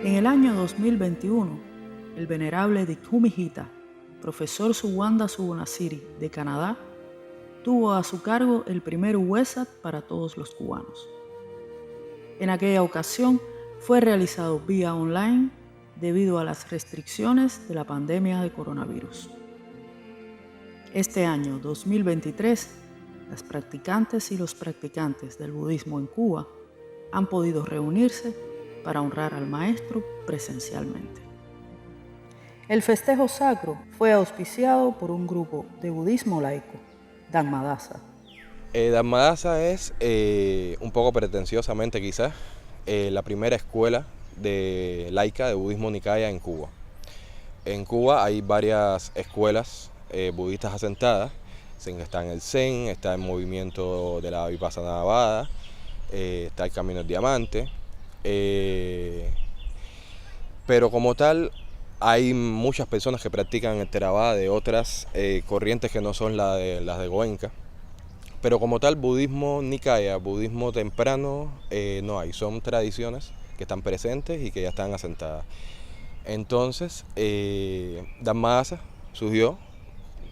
En el año 2021, el venerable Dikhu Hita, profesor Suwanda Subunasiri de Canadá, tuvo a su cargo el primer WESAT para todos los cubanos. En aquella ocasión fue realizado vía online debido a las restricciones de la pandemia de coronavirus. Este año 2023, las practicantes y los practicantes del budismo en Cuba han podido reunirse para honrar al maestro presencialmente. El festejo sacro fue auspiciado por un grupo de budismo laico, Dhammadasa. Dhammadasa es, un poco pretenciosamente quizás, la primera escuela laica de budismo Nikaya en Cuba. En Cuba hay varias escuelas budistas asentadas. Está en el Zen, está el movimiento de la Vipassana Vada, está el Camino del Diamante. Pero como tal, hay muchas personas que practican el Theravada de otras corrientes que no son las de Goenka. Pero como tal, budismo Nikaya, budismo temprano, no hay. Son tradiciones que están presentes y que ya están asentadas. Entonces, Dhammadasa surgió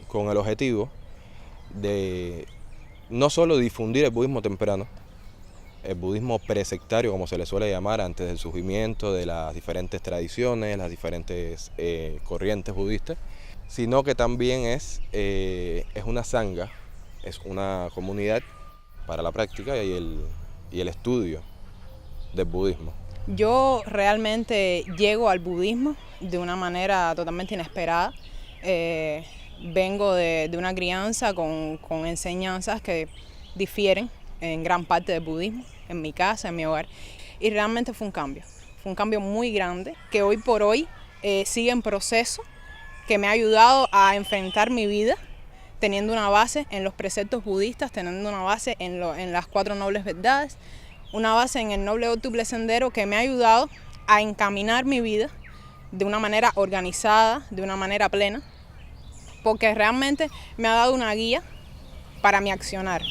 con el objetivo de no solo difundir el budismo temprano, el budismo presectario, como se le suele llamar, antes del surgimiento de las diferentes tradiciones, las diferentes corrientes budistas, sino que también es una sangha, es una comunidad para la práctica y el estudio del budismo. Yo realmente llego al budismo de una manera totalmente inesperada. Vengo de una crianza con enseñanzas que difieren en gran parte del budismo, en mi casa, en mi hogar, y realmente fue un cambio muy grande que hoy por hoy sigue en proceso, que me ha ayudado a enfrentar mi vida teniendo una base en los preceptos budistas, teniendo una base en las 4 nobles verdades, una base en el noble octuple sendero que me ha ayudado a encaminar mi vida de una manera organizada, de una manera plena, porque realmente me ha dado una guía para mi accionar.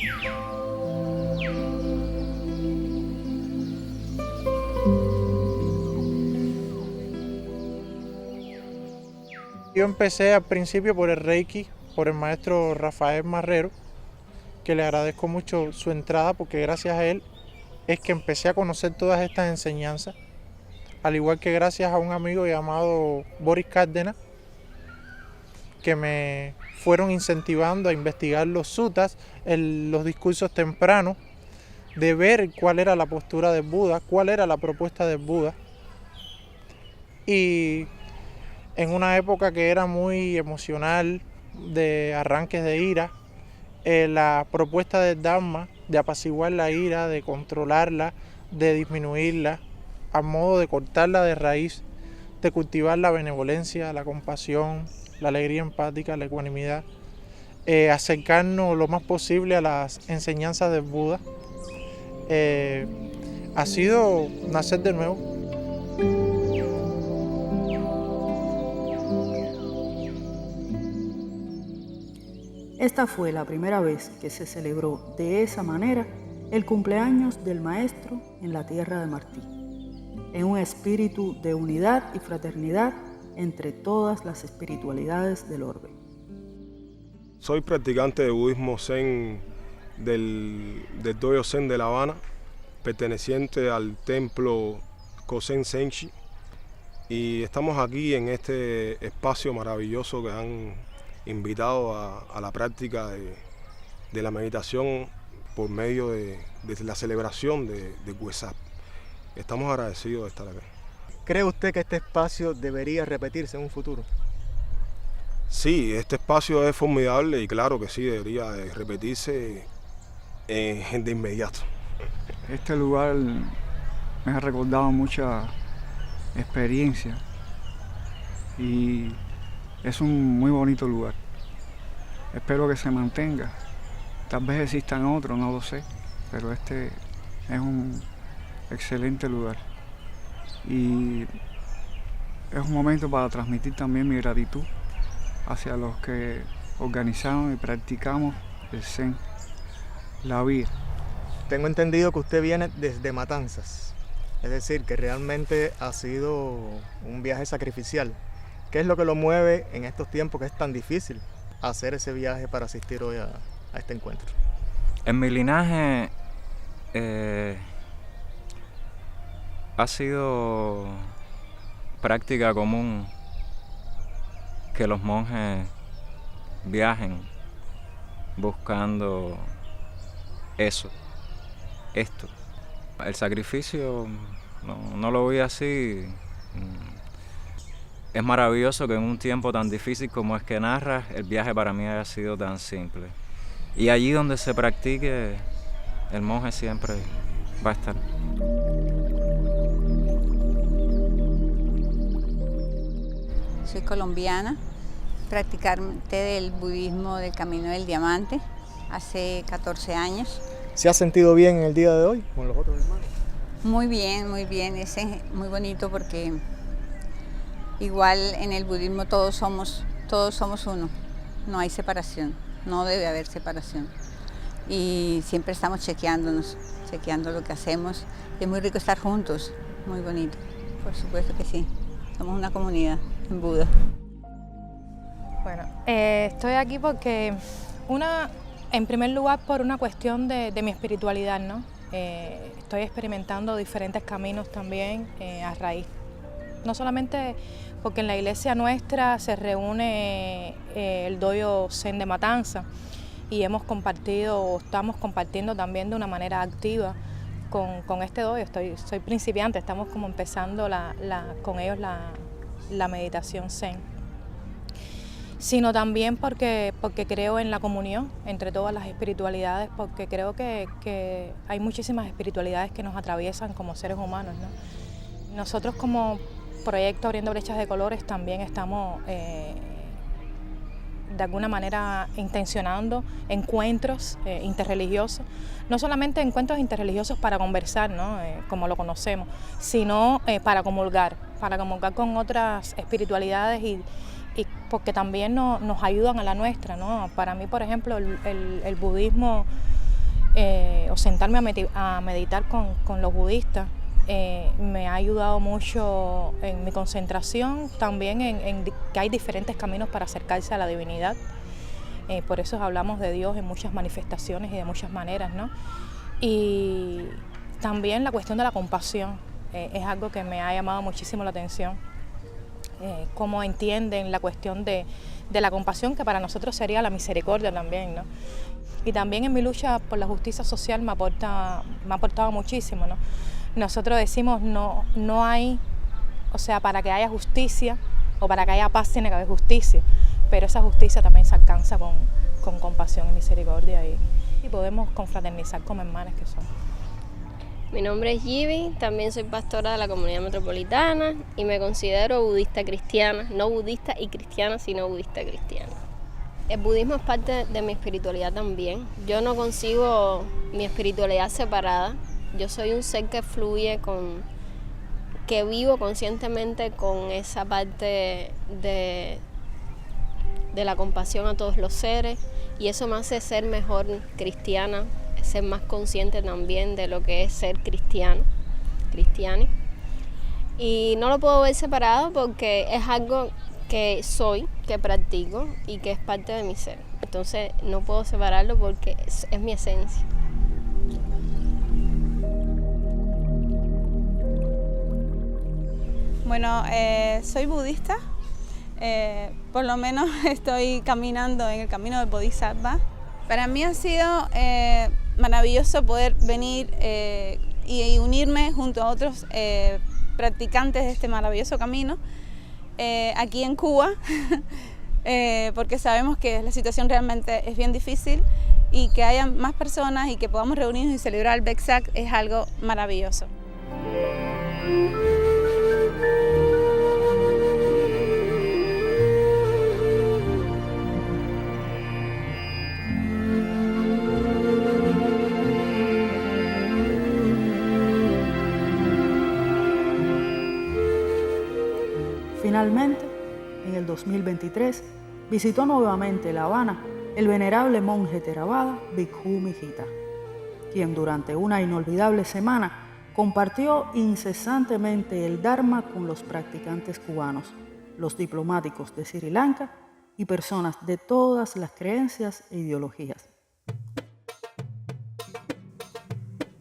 Yo empecé al principio por el Reiki, por el maestro Rafael Marrero, que le agradezco mucho su entrada porque gracias a él es que empecé a conocer todas estas enseñanzas, al igual que gracias a un amigo llamado Boris Cárdenas, que me fueron incentivando a investigar los suttas, los discursos tempranos, de ver cuál era la postura del Buda, cuál era la propuesta del Buda. Y en una época que era muy emocional, de arranques de ira, la propuesta del Dharma de apaciguar la ira, de controlarla, de disminuirla, a modo de cortarla de raíz, de cultivar la benevolencia, la compasión, la alegría empática, la ecuanimidad, acercarnos lo más posible a las enseñanzas del Buda, ha sido nacer de nuevo. Esta fue la primera vez que se celebró de esa manera el cumpleaños del maestro en la tierra de Martí, en un espíritu de unidad y fraternidad entre todas las espiritualidades del orbe. Soy practicante de budismo zen del dojo zen de La Habana, perteneciente al templo Kosen Senshi, y estamos aquí en este espacio maravilloso que han invitado a la práctica de la meditación por medio de la celebración de Wesak. Estamos agradecidos de estar aquí. ¿Cree usted que este espacio debería repetirse en un futuro? Sí, este espacio es formidable y claro que sí, debería repetirse de inmediato. Este lugar me ha recordado mucha experiencia y es un muy bonito lugar. Espero que se mantenga. Tal vez existan otros, no lo sé, pero este es un excelente lugar. Y es un momento para transmitir también mi gratitud hacia los que organizaron y practicamos el Zen, la vía. Tengo entendido que usted viene desde Matanzas, es decir, que realmente ha sido un viaje sacrificial. ¿Qué es lo que lo mueve en estos tiempos que es tan difícil hacer ese viaje para asistir hoy a este encuentro? En mi linaje ha sido práctica común que los monjes viajen buscando esto. El sacrificio no lo vi así. Es maravilloso que en un tiempo tan difícil como es que narras, el viaje para mí haya sido tan simple. Y allí donde se practique, el monje siempre va a estar. Soy colombiana, practicante del budismo del Camino del Diamante hace 14 años. ¿Se ha sentido bien en el día de hoy con los otros hermanos? Muy bien, es muy bonito porque igual en el budismo todos somos uno, no hay separación, no debe haber separación. Y siempre estamos chequeando lo que hacemos. Es muy rico estar juntos, muy bonito, por supuesto que sí. Somos una comunidad en Buda. Bueno, estoy aquí porque en primer lugar por una cuestión de mi espiritualidad, ¿no? Estoy experimentando diferentes caminos también a raíz. No solamente porque en la iglesia nuestra se reúne el dojo Zen de Matanza y estamos compartiendo también de una manera activa con este dojo. Soy principiante, estamos como empezando con ellos la meditación Zen. Sino también porque creo en la comunión entre todas las espiritualidades, porque creo que hay muchísimas espiritualidades que nos atraviesan como seres humanos, ¿no? Nosotros como Proyecto Abriendo Brechas de Colores también estamos de alguna manera intencionando encuentros interreligiosos, no solamente encuentros interreligiosos para conversar, ¿no? Como lo conocemos, sino para comulgar con otras espiritualidades y porque también nos ayudan a la nuestra, ¿no? Para mí, por ejemplo, el budismo o sentarme a meditar con los budistas me ha ayudado mucho en mi concentración, también en que hay diferentes caminos para acercarse a la divinidad. Por eso hablamos de Dios en muchas manifestaciones y de muchas maneras, ¿no? Y también la cuestión de la compasión es algo que me ha llamado muchísimo la atención. Cómo entienden la cuestión de la compasión, que para nosotros sería la misericordia también, ¿no? Y también en mi lucha por la justicia social me ha aportado muchísimo, ¿no? Nosotros decimos no hay, o sea, para que haya justicia o para que haya paz tiene que haber justicia, pero esa justicia también se alcanza con compasión y misericordia y podemos confraternizar como hermanas que somos. Mi nombre es Yivi, también soy pastora de la comunidad metropolitana y me considero budista cristiana, no budista y cristiana, sino budista cristiana. El budismo es parte de mi espiritualidad también. Yo no concibo mi espiritualidad separada. Yo soy un ser que fluye que vivo conscientemente con esa parte de la compasión a todos los seres, y eso me hace ser mejor cristiana, ser más consciente también de lo que es ser cristiani. Y no lo puedo ver separado porque es algo que soy, que practico y que es parte de mi ser. Entonces no puedo separarlo porque es mi esencia. Bueno, soy budista, por lo menos estoy caminando en el camino del Bodhisattva. Para mí ha sido maravilloso poder venir y unirme junto a otros practicantes de este maravilloso camino aquí en Cuba, porque sabemos que la situación realmente es bien difícil y que haya más personas y que podamos reunirnos y celebrar el Vesak es algo maravilloso. Finalmente, en el 2023, visitó nuevamente La Habana el venerable monje Theravada Bhikkhu Mijita, quien durante una inolvidable semana compartió incesantemente el Dharma con los practicantes cubanos, los diplomáticos de Sri Lanka y personas de todas las creencias e ideologías.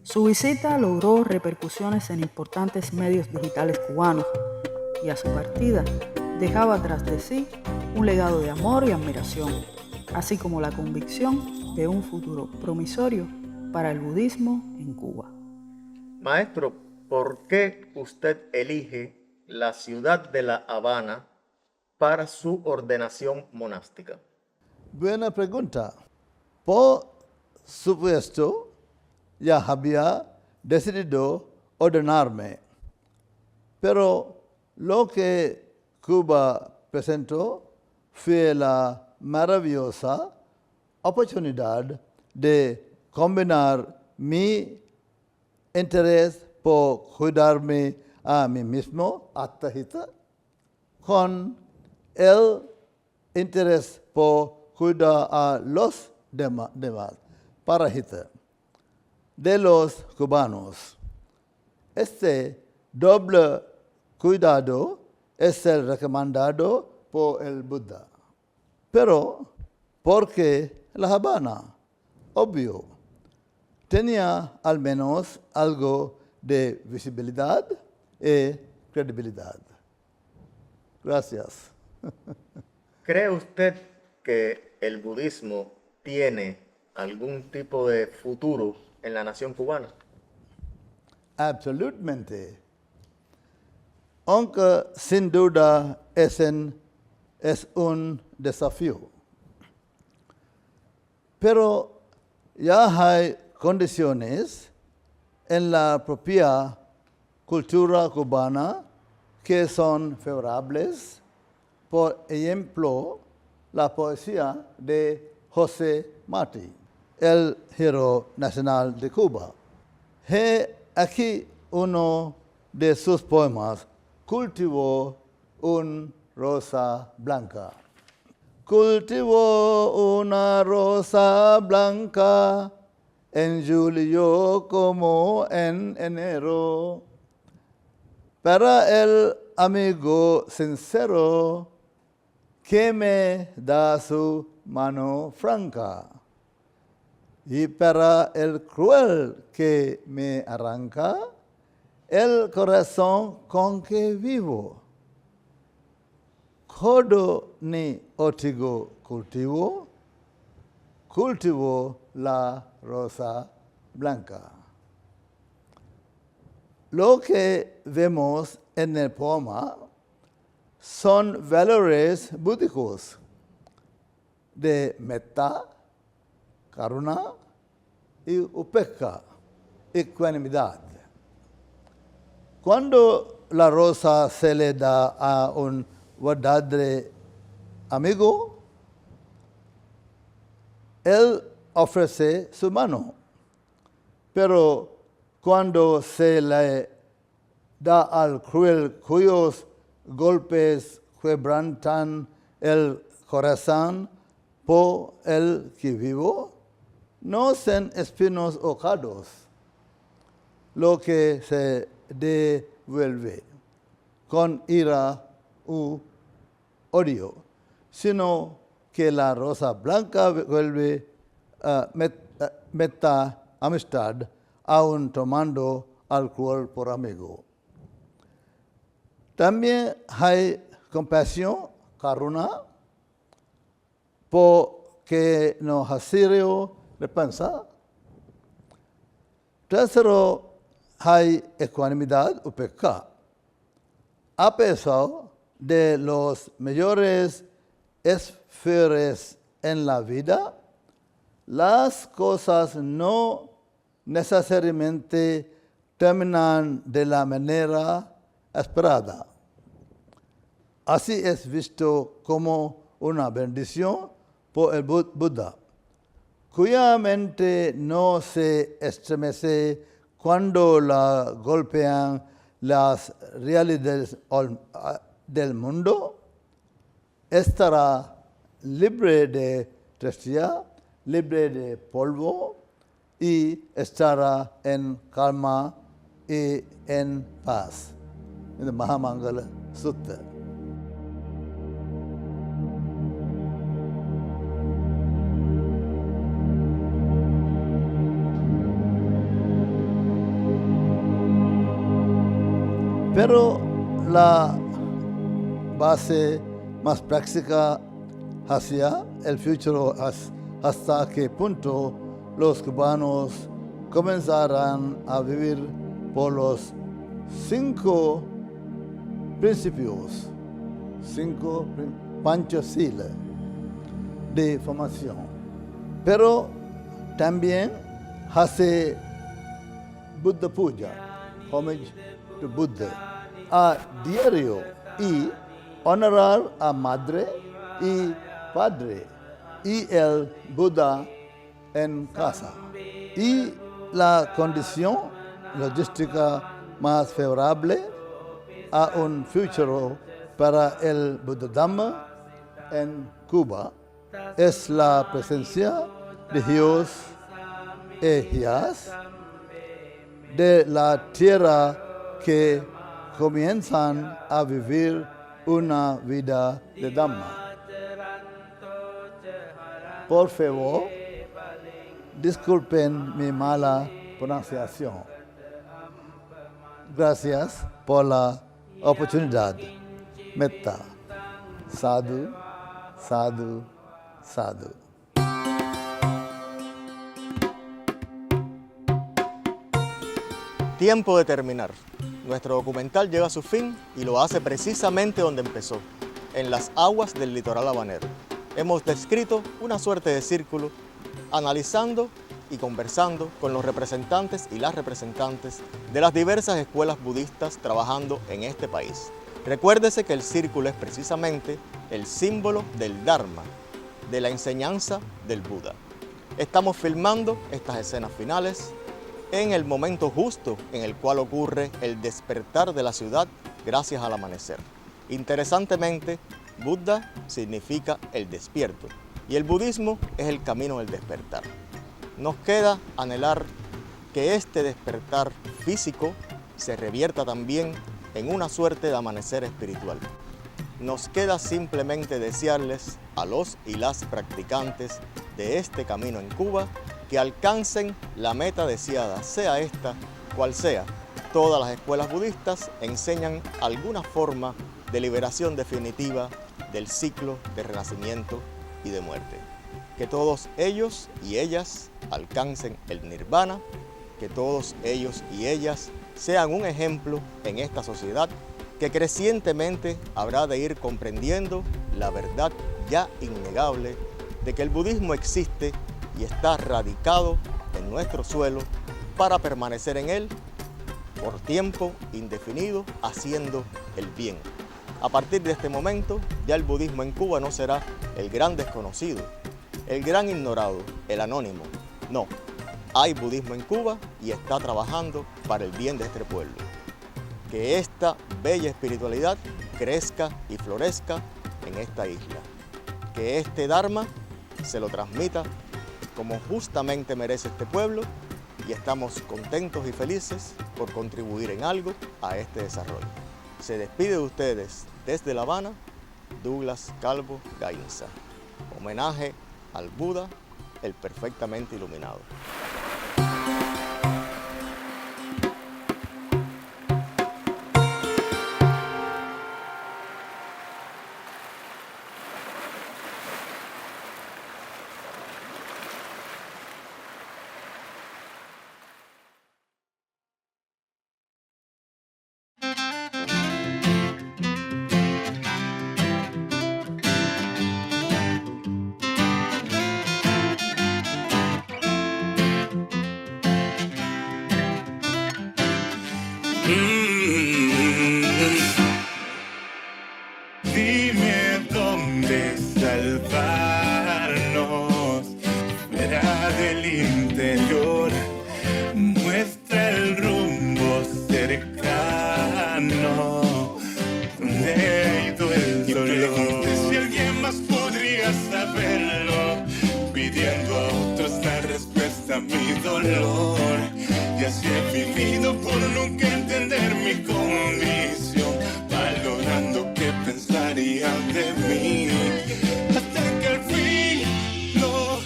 Su visita logró repercusiones en importantes medios digitales cubanos, y a su partida dejaba tras de sí un legado de amor y admiración, así como la convicción de un futuro promisorio para el budismo en Cuba. Maestro, ¿por qué usted elige la ciudad de La Habana para su ordenación monástica? Buena pregunta. Por supuesto, ya había decidido ordenarme, pero lo que Cuba presentó fue la maravillosa oportunidad de combinar mi interés por cuidarme a mí mismo, Attahita, con el interés por cuidar a los demás, Parahita, de los cubanos. Este doble cuidado es el recomendado por el Buda. Pero, ¿por qué La Habana? Obvio, tenía al menos algo de visibilidad y credibilidad. Gracias. ¿Cree usted que el budismo tiene algún tipo de futuro en la nación cubana? Absolutamente. Aunque sin duda es un desafío. Pero ya hay condiciones en la propia cultura cubana que son favorables. Por ejemplo, la poesía de José Martí, el héroe nacional de Cuba. Aquí uno de sus poemas: cultivó una rosa blanca. Cultivó una rosa blanca en julio como en enero. para el amigo sincero que me da su mano franca, y para el cruel que me arranca el corazón con que vivo. Codo ni otigo cultivo, cultivo la rosa blanca. Lo que vemos en el poema son valores búdicos de metta, karuna y upekka, ecuanimidad. Cuando la rosa se le da a un verdadero amigo, él ofrece su mano. Pero cuando se le da al cruel cuyos golpes quebrantan el corazón por el que vivo, no son espinos o cardos lo que se devuelve con ira u odio, sino que la rosa blanca vuelve meta amistad, aún tomando al cruel por amigo. También hay compasión, karuna, porque no hacirio repensa. Tercero, hay ecuanimidad, upekka. A pesar de los mayores esfuerzos en la vida, las cosas no necesariamente terminan de la manera esperada. Así es visto como una bendición por el Buda, cuya mente no se estremece cuando la golpean las realidades del mundo. Estará libre de tristeza, libre de polvo, y estará en calma y en paz. En el Mahamangala Sutta. Pero la base más práctica hacia el futuro es hasta qué punto los cubanos comenzarán a vivir por los 5 principios, 5 Panchasila de formación. Pero también hace Buddha Puja, homage to Buddha, a diario, y honorar a madre y padre y el Buda en casa. Y la condición logística más favorable a un futuro para el Buddhismo en Cuba es la presencia de Dios e Dios de la tierra que comienzan a vivir una vida de Dhamma. Por favor, disculpen mi mala pronunciación. Gracias por la oportunidad. Metta. Sadhu, sadhu, sadhu. Tiempo de terminar. Nuestro documental llega a su fin y lo hace precisamente donde empezó, en las aguas del litoral habanero. Hemos descrito una suerte de círculo, analizando y conversando con los representantes y las representantes de las diversas escuelas budistas trabajando en este país. Recuérdese que el círculo es precisamente el símbolo del Dharma, de la enseñanza del Buda. Estamos filmando estas escenas finales en el momento justo en el cual ocurre el despertar de la ciudad gracias al amanecer. Interesantemente, Buddha significa el despierto y el budismo es el camino del despertar. Nos queda anhelar que este despertar físico se revierta también en una suerte de amanecer espiritual. Nos queda simplemente desearles a los y las practicantes de este camino en Cuba que alcancen la meta deseada, sea esta cual sea. Todas las escuelas budistas enseñan alguna forma de liberación definitiva del ciclo de renacimiento y de muerte. Que todos ellos y ellas alcancen el nirvana, que todos ellos y ellas sean un ejemplo en esta sociedad que crecientemente habrá de ir comprendiendo la verdad ya innegable de que el budismo existe y está radicado en nuestro suelo para permanecer en él por tiempo indefinido haciendo el bien. A partir de este momento, ya el budismo en Cuba no será el gran desconocido, el gran ignorado, el anónimo. No, hay budismo en Cuba y está trabajando para el bien de este pueblo. Que esta bella espiritualidad crezca y florezca en esta isla. Que este Dharma se lo transmita como justamente merece este pueblo y estamos contentos y felices por contribuir en algo a este desarrollo. Se despide de ustedes desde La Habana, Douglas Calvo Gainza. Homenaje al Buda, el perfectamente iluminado. Dime dónde salvarnos, fuera del interior, muestra el rumbo cercano, donde ha ido el dolor. Si alguien más podría saberlo, pidiendo a otros la respuesta a mi dolor. Y así he vivido por nunca entender mi condición, valorando qué pensarían de mí, hasta que al fin lo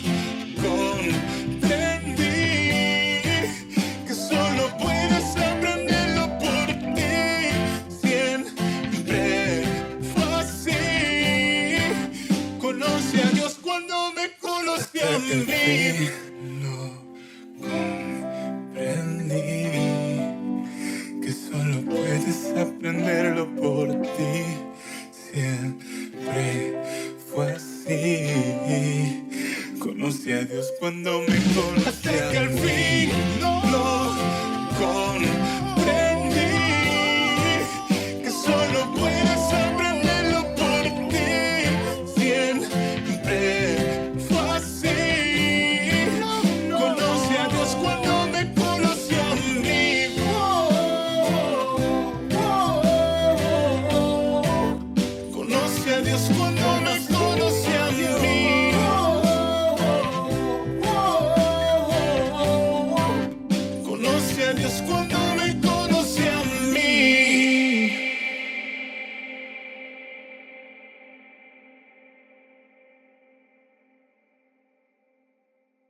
comprendí, que solo puedes aprenderlo por ti, siempre fue así. Conoce a Dios cuando me conocí a mí. Que solo puedes aprenderlo por ti, siempre fue así. Conocí a Dios cuando me